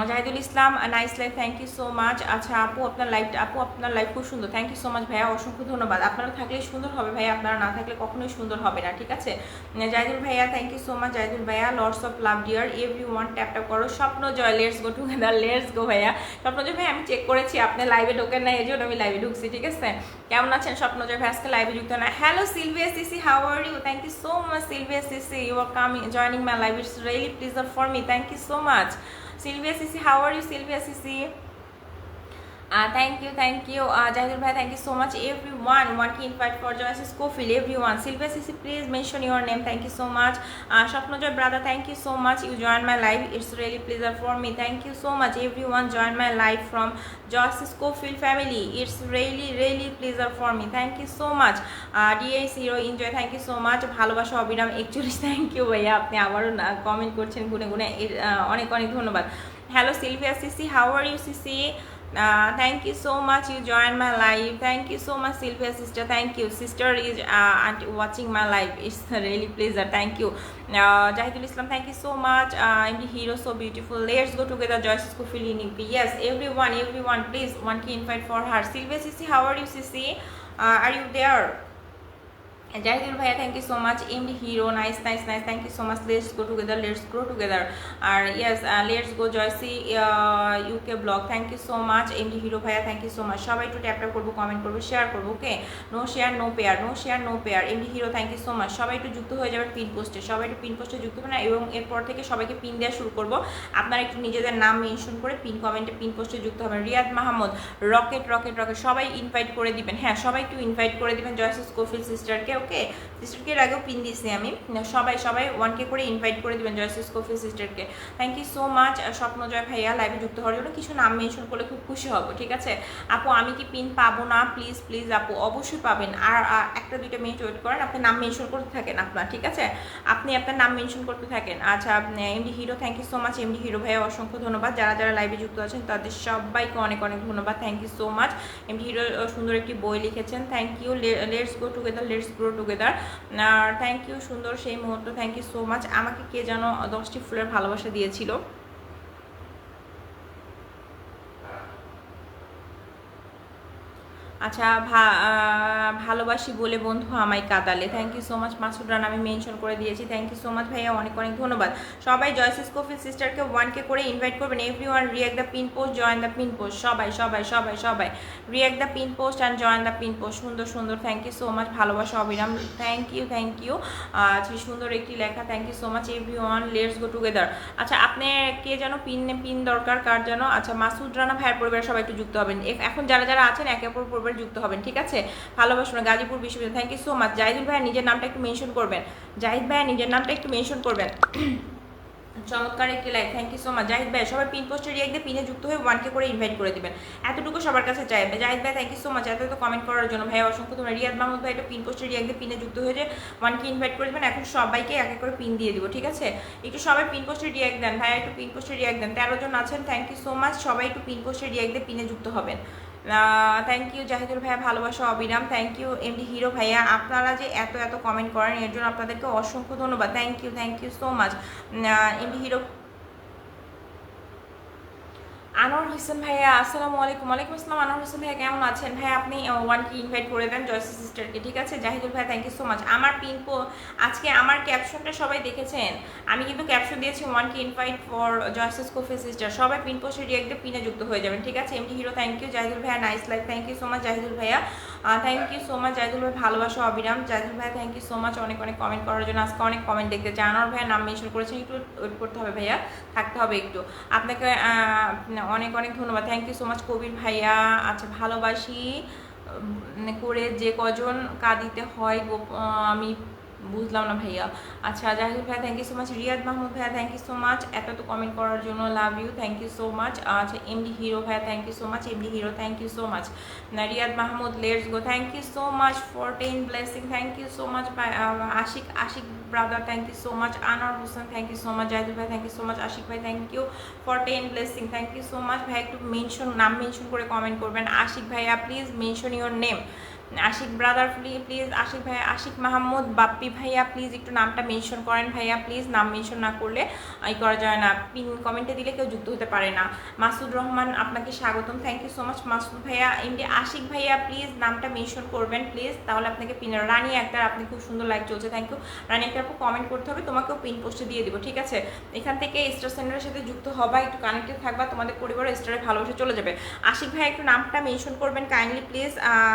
Zahidul Islam nice live, thank you so much. আচ্ছা আপু আপনার লাইভ খুব সুন্দর, থ্যাংক ইউ সো মাচ ভাইয়া, অসংখ্য ধন্যবাদ। আপনারা থাকলে সুন্দর হবে ভাইয়া, আপনারা না থাকলে কখনোই সুন্দর হবে না, ঠিক আছে? জাহিদুল ভাইয়া thank you so much, Zahidul ভাইয়া lots of love dear everyone, tap tap করো। Swapna Joy let's go together, let's go ভাইয়া। স্বপ্ন জয় ভাই আমি চেক করেছি আপনি লাইভে ঢোকেন না, এই জন্য আমি লাইভে ঢুকছি, ঠিক আছে? কেমন আছেন স্বপ্ন জয় ভাই? আজকে লাইভে যুক্ত না। Hello Sylvia CC, how are you? Thank you so much Sylvia CC, you are coming joining my live, it's really pleasure for me, thank you so much. Sylvia Sisi, how are you Sylvia Sisi? Thank you Jahidul bhai, thank you so much everyone. 1K invite for Joyce Scofield, everyone. Sylvia Sisi, please mention your name, thank you so much. Shapnojoy brother, thank you so much, you joined my live, it's really pleasure for me, thank you so much everyone. Join my live from Joyce Scofield family, it's really pleasure for me, thank you so much. DAS Hero Enjoy, thank you so much. ভালোবাসা অবিরাম 41, thank you ভাইয়া, আপনি আবারও comment করছেন গুনে গুনে, অনেক অনেক ধন্যবাদ। Hello Sylvia CC, how are you CC? Thank you so much, you joined my live, thank you so much Sylvia sister, thank you sister is watching my live, it's really pleasure, thank you. Jahidul Islam, thank you so much. MD Hero, so beautiful, let's go together Joyce Scofield in UP. Yes everyone please 1K invite for her. Sylvia Sisi, how are you Sisi? Are you there? Jahidul bhaiya, thank you so much. MD Hero, nice, thank you so much. Let's go together, let's grow together. Yes, let's go Joycey UK blog, thank you so much. MD Hero bhaiya, thank you so much. সবাই একটু tap tap করবো, comment করবো, share করবো, okay? No share no পেয়ার। MD Hero, thank you so much. সবাই একটু যুক্ত হয়ে যাবেন পিন পোস্টে, সবাই একটু পিন পোস্টে যুক্ত হবে না এবং এরপর থেকে সবাইকে পিন দেওয়া শুরু করবো। আপনারা একটু নিজেদের নাম মেনশন করে পিন কমেন্টে পিন পোস্টে যুক্ত হবেন। রিয়াদ মাহমুদ, রকেট, সবাই ইনভাইট করে দিবেন। হ্যাঁ সবাই একটু ইনভাইট করে দিবেন জয়সি স্কোফিল্ড সিস্টারকে, ওকে সিস্টারকে এর আগেও পিন দিয়েছি আমি। সবাই 1K করে ইনভাইট করে দিবেন জয়সিস কফি সিস্টারকে। Thank you so much Swapnajoy ভাইয়া লাইভে যুক্ত হওয়ার জন্য। কিছু নাম মেনশন করলে খুব খুশি হব, ঠিক আছে আপু। আমি কি পিন পাবো না? প্লিজ প্লিজ আপু, অবশ্যই পাবেন। আর একটা দুইটা মিনিট ওয়েট করেন, আপনি নাম মেনশন করতে থাকেন আপনার, ঠিক আছে আপনি আপনার নাম মেনশন করতে থাকেন। আচ্ছা MD hero, thank you so much MD hero ভাইয়া, অসংখ্য ধন্যবাদ। যারা যারা লাইভে যুক্ত আছেন তাদের সবাইকে অনেক অনেক ধন্যবাদ, thank you so much. MD hero সুন্দর একটি বই লিখেছেন, thank you. Let's go together, let's grow together, thank you. সুন্দর সেই মুহূর্ত, থ্যাংক ইউ সো মাচ। আমাকে কে যেন 10টি ফুলের ভালোবাসা দিয়েছিল। আচ্ছা ভালোবাসি বলে বন্ধু আমায় কাঁদালে, thank you so much. Masud রান আমি মেনশন করে দিয়েছি, থ্যাংক ইউ সো মাচ ভাইয়া, অনেক অনেক ধন্যবাদ। সবাই জয়সিস কফি সিস্টারকে 1K করে ইনভাইট করবেন। Everyone react the pin post, join the pin post, সবাই react the pin post and join the pin post. সুন্দর সুন্দর, থ্যাংক ইউ সো মাচ। ভালোবাসা অবিরাম, থ্যাংক ইউ। আচ্ছা সুন্দর একটি লেখা, thank you so much everyone, let's go together. আচ্ছা আপনি কে যেন পিন দরকার কার যেন? আচ্ছা মাসুদ রানা ভাইয়ের পরিবারের সবাই একটু যুক্ত হবেন। এখন যারা যারা আছেন একে অপর পরিবারে যুক্ত হবেন, ঠিক আছে ভালোবাসুন। গাজীপুর বিশ্ববিদ্যালয়, thank you so much. Zahidul ভাইয়া নিজের নামটা একটু মেনশন করবেন, জাহিদ ভাইয়া নিজের নামটা একটু মেনশন করবেন। চমৎকার একটি like, thank you so much. Zahid ভাই সবাই পিন পোস্টে রিয়েক্ট দিয়ে পিনে যুক্ত হয়ে 1K করে ইনভাইট করে দিবেন, এতটুকু সবার কাছে চাইবে। জাহিদ ভাই থ্যাংক ইউ সো মাচ এত কমেন্ট করার জন্য, ভাই অসংখ্য ধন্যবাদ। রিয়াদ মাহমুদ ভাই একটা পিন পোস্টে রিয়েক্ট দিয়ে পিনে যুক্ত হয়ে যে 1K ইনভাইট করে দেবেন। এখন সবাইকে এক এক করে পিন দিয়ে দিব, ঠিক আছে একটু সবাই পিন পোস্টে রিয়েক্ট দেন ভাই, একটু পিন পোস্টে রিয়েক্ট দেন। 13 জন আছেন, থ্যাংক ইউ সো মাচ। সবাই একটু পিন পোস্টে রিয়েক্ট দিয়ে পিনে যুক্ত হবেন। থ্যাংক ইউ জাহিদুল ভাইয়া, ভালোবাসা অবিরাম, থ্যাংক ইউ এমডি হিরো ভাইয়া। আপনারা যে এত কমেন্ট করেন এর জন্য আপনাদেরকে অসংখ্য ধন্যবাদ, thank you so much MD hero. Anwar Hossain ভাইয়া আসসালামু আলাইকুম। ওয়ালাইকুম আসসালাম। আনোয়ার হোসেন ভাইয়া কেমন আছেন? ভাই আপনি 1K ইনভাইট করে দেন জয়সি সিস্টারকে, ঠিক আছে জাহিদুল ভাই থ্যাংক ইউ সো মাচ। আমার আজকে আমার ক্যাপশনটা সবাই দেখেছেন, আমি কিন্তু ক্যাপশন দিয়েছি 1K ইনভাইট ফর জয়সিস কফি সিস্টার। সবাই পিন পোস্টে রিয়েক্ট দিয়ে পিনে যুক্ত হয়ে যাবেন, ঠিক আছে MD hero thank you. Zahidul ভাইয়া nice life, thank you so much Zahidul ভাইয়া, thank you so much Zahidul ভাই, ভালোবাসা অবিরাম। জাহিদুল ভাই থ্যাংক ইউ সো মাচ অনেক কমেন্ট করার জন্য। আজকে অনেক কমেন্ট দেখতে চাই। আনোয়ার ভাইয়া নাম মেনশন করেছেন, একটু ওয়েট করতে হবে ভাইয়া, থাকতে হবে একটু। আপনাকে অনেক ধন্যবাদ, থ্যাংক ইউ সো মাচ কবির ভাইয়া। আচ্ছা ভালোবাসি করে যে কজন কাঁদিতে হয় আমি বুঝলাম না ভাইয়া। আচ্ছা জাহিদুল ভাইয়া thank you so much. Riyad Mahmud ভাইয়া থ্যাংক ইউ সো মাচ এত কমেন্ট করার জন্য, love you, thank you so much. আচ্ছা এমডি হিরো ভাইয়া thank you so much MD hero, thank you so much. Riyad Mahmud let's go, thank you so much for 10 blessing, thank you so much. Ashik brother thank you so much. Anwar Hossain thank you so much. Zahidul ভাই thank you so much. Ashik ভাই thank you for 10 blessing, thank you so much. ভাই একটু নাম mention করে comment করবেন। আশিক ভাইয়া please mention your name. Ashik brother please, Ashik ভাইয়া, আশিক মাহমুদ, বাপ্পি ভাইয়া প্লিজ একটু নামটা মেনশন করেন ভাইয়া প্লিজ, নাম মেনশন না করলে করা যায় না, পিন কমেন্টে দিলে কেউ যুক্ত হতে পারে না। মাসুদ রহমান আপনাকে স্বাগতম, thank you so much Masud ভাইয়া। এমডি আশিক ভাইয়া প্লিজ নামটা মেনশন করবেন প্লিজ, তাহলে আপনাকে পিন। রানী আক্তার আপনি খুব সুন্দর লাইক চলছে, থ্যাংক ইউ রানী আক্তার। আপু কমেন্ট করতে হবে, তোমাকেও পিন পোস্টে দিয়ে দিব, ঠিক আছে এখান থেকে স্টার সেন্টারের সাথে যুক্ত হবা, একটু কানেক্টেড থাকবা, তোমাদের পরিবারের স্টারে ভালোবাসা চলে যাবে। আশিক ভাইয়া একটু নামটা মেনশন করবেন কাইন্ডলি প্লিজ।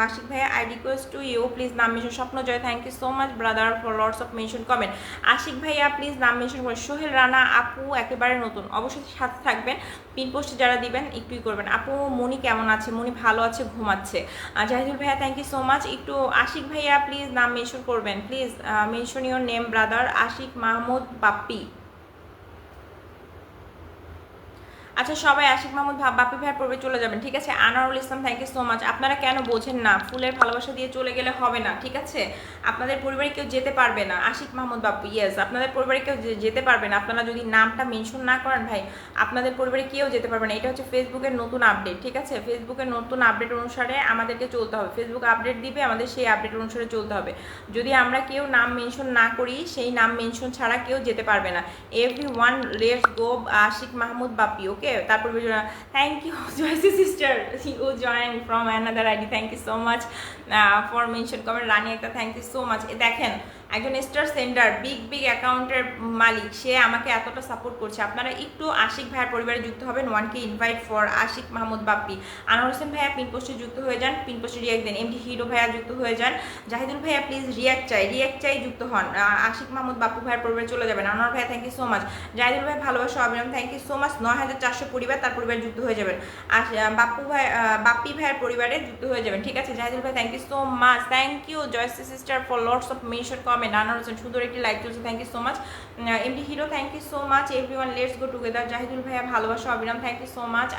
আশিক ভাইয়া I request to you please নাম mention. Swapnajoy thank you so much brother for lots of mention comment. Ashik ভাইয়া প্লিজ নাম মেনশন করেন। সোহেল রানা আপু একেবারে নতুন, অবশ্যই সাথে থাকবেন, পিন পোস্টে যারা দিবেন একটুই করবেন। আপু মনি কেমন আছে? মনি ভালো আছে, ঘুমাচ্ছে। জাহিদুল ভাইয়া থ্যাংক ইউ সো মাচ। একটু আশিক ভাইয়া প্লিজ নাম মেনশন করবেন please, mention your name brother. Ashik Mahmud Bappi, আচ্ছা সবাই আশিক মাহমুদ বাপি ভাইয়ের পর্বে চলে যাবেন, ঠিক আছে। আনারুল ইসলাম থ্যাংক ইউ সো মাচ। আপনারা কেন বোঝেন না? ফুলের ভালোবাসা দিয়ে চলে গেলে হবে না, ঠিক আছে আপনাদের পরিবারে কেউ যেতে পারবে না। আশিক মাহমুদ বাপি ইয়েস, আপনাদের পরিবারে কেউ যেতে পারবে না, আপনারা যদি নামটা মেনশন না করেন ভাই, আপনাদের পরিবারে কেউ যেতে পারবে না। এটা হচ্ছে ফেসবুকের নতুন আপডেট, ঠিক আছে ফেসবুকের নতুন আপডেট অনুসারে আমাদেরকে চলতে হবে। ফেসবুক আপডেট দিবে, আমাদের সেই আপডেট অনুসারে চলতে হবে। যদি আমরা কেউ নাম মেনশন না করি, সেই নাম মেনশন ছাড়া কেউ যেতে পারবে না। Everyone let's go Ashik Mahmud Bapi, okay. তারপর thank you জয়সি sister, you join from another ID, thank you so much for mention comment. Rani একটা থ্যাংক ইউ সো মাচ। দেখেন একজন স্টার সেন্ডার বিগ অ্যাকাউন্টের মালিক, সে আমাকে এতটা সাপোর্ট করছে। আপনারা একটু আশিক ভাইয়ের পরিবারে যুক্ত হবেন। 1K invite for Ashik Mahmud Bappi. Anwar Hossain ভাইয়া পিন পোস্টে যুক্ত হয়ে যান, পিন পোস্টে রিয়াক্ট দেন। এমডি হিরো ভাইয়া যুক্ত হয়ে যান। জাহিদুল ভাইয়া প্লিজ রিয়াক্ট চাই যুক্ত হন। আশিক মাহমুদ বাপ্পু ভাইয়ের পরিবারে চলে যাবেন। আনোয়ার ভাইয়া thank you so much. Zahidul ভাই ভালোবাসা অবিরাম থ্যাংক ইউ সো মাচ। 9400 পরিবার তার পরিবারে যুক্ত হয়ে যাবেন। বাপ্পি ভাইয়ের পরিবারে যুক্ত হয়ে যাবেন, ঠিক আছে। জাহিদুল ভাই thank you so much. Thank you জয়সি sister for lots of mention comment. Anwar Hossain সুন্দর একটি লাইক চলছে, thank you so much. MD hero thank you so much. Everyone let's go together. Zahidul ভাইয়া ভালোবাসা অবিরাম thank you so much.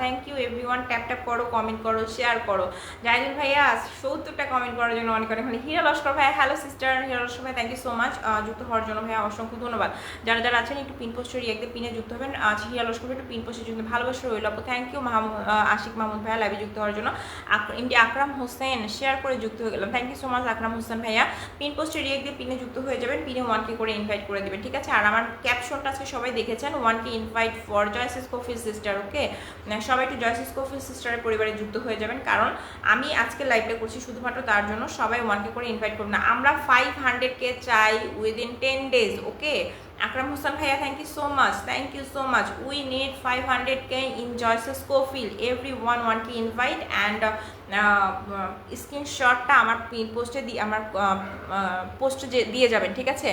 Thank you everyone. Tap করো, comment করো, share করো। জাহিদুল ভাইয়া 70টা কমেন্ট করার জন্য অনেক মানে। হীরা লস্কর ভাইয়া হ্যালো সিস্টার। হীরা লস্কর ভাই থ্যাংক ইউ সো মাচ যুক্ত হওয়ার জন্য ভাইয়া অসংখ্য ধন্যবাদ। যারা আছেন একটু পিন পোস্টে রিয়াক্টে পিনে যুক্ত হবেন। হীরা লস্কর ভাই একটু পিন পোস্টে যুক্ত, ভালোবাসা রইল আপু। থ্যাংক ইউ আশিক মাহমুদ ভাইয়া লাইভে যুক্ত হওয়ার জন্য। এমডি আকরাম হোসেন শেয়ার করে যুক্ত হয়ে গেলাম, thank you so much Akram Hossain ভাইয়া। পিন পোস্টে রিয়াক্ট দিয়ে পিনে যুক্ত হয়ে যাবেন, পিনে 1K করে ইনভাইট করে দেবেন, ঠিক আছে। আর আমার ক্যাপশনটা আজকে সবাই দেখেছেন, 1K ইনভাইট ফর জয়সিস কফিল সিস্টার। ওকে, সবাই একটু জয়সিস কফিল সিস্টারের পরিবারে যুক্ত হয়ে যাবেন, কারণ আমি আজকে লাইভটা করছি শুধুমাত্র তার জন্য। সবাই 1K করে ইনভাইট করুন না, আমরা 500K চাই within 10 days। Okay, Akram Hossain ভাইয়া thank you so much. We need 500K in জয়সিস কফিল। এভরিওয়ান 1K ইনভাইট অ্যান্ড স্ক্রিনশটটা আমার পিন পোস্টে দিয়ে আমার পোস্টে দিয়ে যাবেন, ঠিক আছে।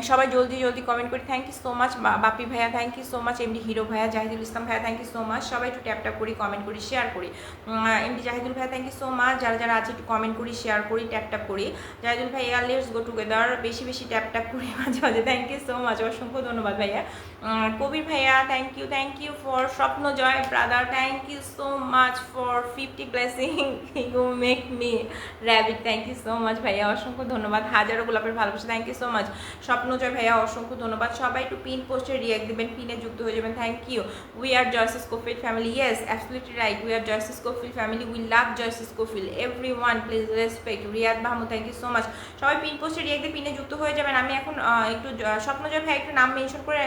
সবাই জলদি কমেন্ট করি। Thank you so much Bapi ভাইয়া, thank you so much. MD hero ভাইয়া, জাহিদুল ইসলাম ভাইয়া থ্যাংক ইউ সো মাচ। সবাই একটু ট্যাপ করি, কমেন্ট করি, শেয়ার করি। এমডি জাহিদুল ভাইয়া থ্যাংক ইউ সো মাচ। যারা আছে একটু কমেন্ট করি, শেয়ার করি, ট্যাপ করি। জাহিদুল ভাইয়া লেটস গো টুগেদার। বেশি ট্যাপ করি মাঝে থ্যাংক ইউ সো মাচ, অসংখ্য ধন্যবাদ ভাইয়া। কবির ভাইয়া thank you for Swapnajoy brother, thank you so much for 50 blessing you make me rabbit, thank you so much ভাইয়া, অসংখ্য ধন্যবাদ। হাজারো গোলাপের ভালোবাসা, thank you so much. Swapnajoy ভাইয়া অসংখ্য ধন্যবাদ। সবাই একটু পিন পোস্টে রিয়াক্ট দেবেন, পিনে যুক্ত হয়ে যাবেন, থ্যাংক ইউ। উই আর জয়সিস কফিল family, yes absolutely right, we are জয়সিস কফিল ফ্যামিলি, উই লাভ জয়সিস কফিল। Everyone please respect Riyad Mahmud, thank you so much. সবাই পিন পোস্টে রিয়াক্ট দিয়ে পিনে যুক্ত হয়ে যাবেন। আমি এখন একটু স্বপ্নজয় ভাই একটু নাম মেনশন করে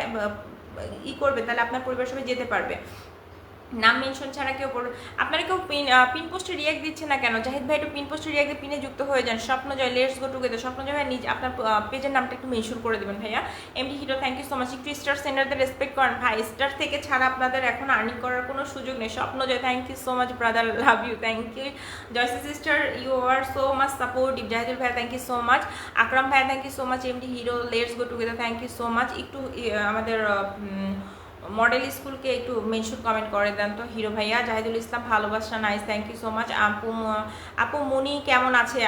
করবে, তাহলে আপনার পরিবার সবাই যেতে পারবে। নাম মেনশন ছাড়া কেউ আপনারা কেউ পিন পোস্টে রিয়াক্ট দিচ্ছে না কেন? জাহিদ ভাই একটু পিন পোস্টে রিয়াক্ট দিয়ে পিনে যুক্ত হয়ে যান। স্বপ্নজয় লেটস গো টুগেদার। স্বপ্নজয় ভাই নিজ আপনার পেজের নামটা একটু মেনশন করে দেবেন ভাইয়া। MD hero thank you so much. একটু স্টার সেন্ডারদের রেসপেক্ট করেন ভাই, স্টার থেকে ছাড়া আপনাদের এখন আর্নিং করার কোনো সুযোগ নেই। Swapnajoy thank you so much brother, love you, thank you. জয়সি sister you are so much supportive. Zahidul ভাইয়া thank you so much. Akram ভাইয়া thank you so much. MD hero let's go together thank you so much. একটু আমাদের model স্কুলকে একটু mention comment করে দেন তো hero ভাইয়া। জাহিদুল ইসলাম ভালোবাসা nice, thank you so much. আপু মুনি কেমন আছে?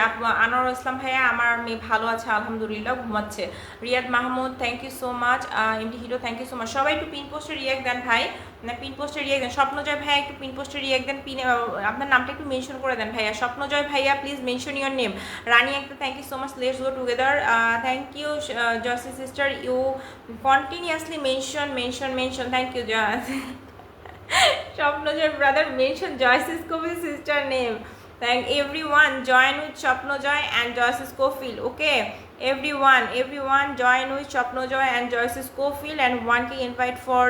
আনোয়ার ইসলাম ভাইয়া আমার মেয়ে ভালো আছে আলহামদুলিল্লাহ, ঘুমাচ্ছে। Riyad Mahmud thank you so much. MD hero thank you so much. সবাই একটু পিন পোস্টে রিয়াক্ট দেন ভাই, পিন পোস্টে রিয়াক্ট দেন। স্বপ্নজয় ভাইয়া একটু পিন পোস্টে রিয়াক্ট দেন, পিনে আপনার নামটা একটু মেনশন করে দেন ভাইয়া। স্বপ্নজয় ভাইয়া please mention your name. Rani একটা thank you so much. Let's go together. Thank you জয়সি sister, you continuously mention thank you. Swapnajoy brother mention জয়সিস কফিল sister name. Thank everyone join with Shopnojoy and Joyce's Cofield. Okay, everyone join with Shopnojoy and Joyce's Cofield and 1K invite for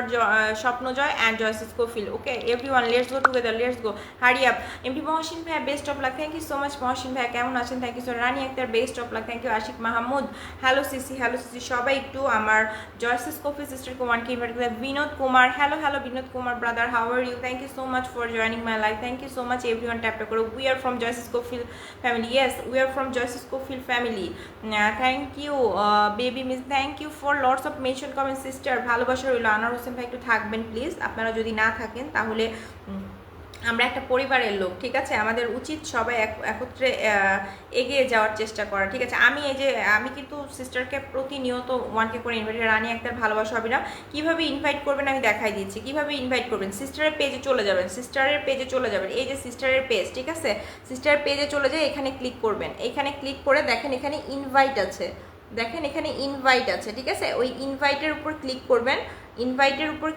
Shopnojoy and Joyce's Cofield. Okay, everyone let's go together, let's go, hurry up. MD Mohsin bhai best of luck, thank you so much Mohsin bhai, কেমন আছেন? Thank you so Rani Akhtar best of luck, thank you Ashik Mahamud, hello Sisi সবাই একটু আমার Joyce's Cofield sister কে 1K invite করে। Binod Kumar hello Binod Kumar brother, how are you? Thank you so much for joining my live, thank you so much everyone, tap করো। We are from Joyce's Cofield family, yes we are from Joyce's Cofield family. Thank you baby miss, thank you for lots of mention comment sister, ভালোবাসা রইল। আনোয়ার হোসেন ভাই একটু থাকবেন please, আপনারা যদি না থাকেন তাহলে আমরা একটা পরিবারের লোক, ঠিক আছে, আমাদের উচিত সবাই একত্রে এগিয়ে যাওয়ার চেষ্টা করা, ঠিক আছে। আমি কিন্তু সিস্টারকে প্রতিনিয়ত 1K করে ইনভাইট, রানী একটা ভালোবাসা হবে না। কীভাবে ইনভাইট করবেন আমি দেখাই দিচ্ছি। কীভাবে ইনভাইট করবেন, সিস্টারের পেজে চলে যাবেন, এই যে সিস্টারের পেজ, ঠিক আছে, সিস্টারের পেজে চলে যায়, এখানে ক্লিক করবেন, এখানে ক্লিক করে দেখেন এখানে ইনভাইট আছে, ঠিক আছে, ওই ইনভাইটের উপর ক্লিক করবেন। ইনভাইটের উপর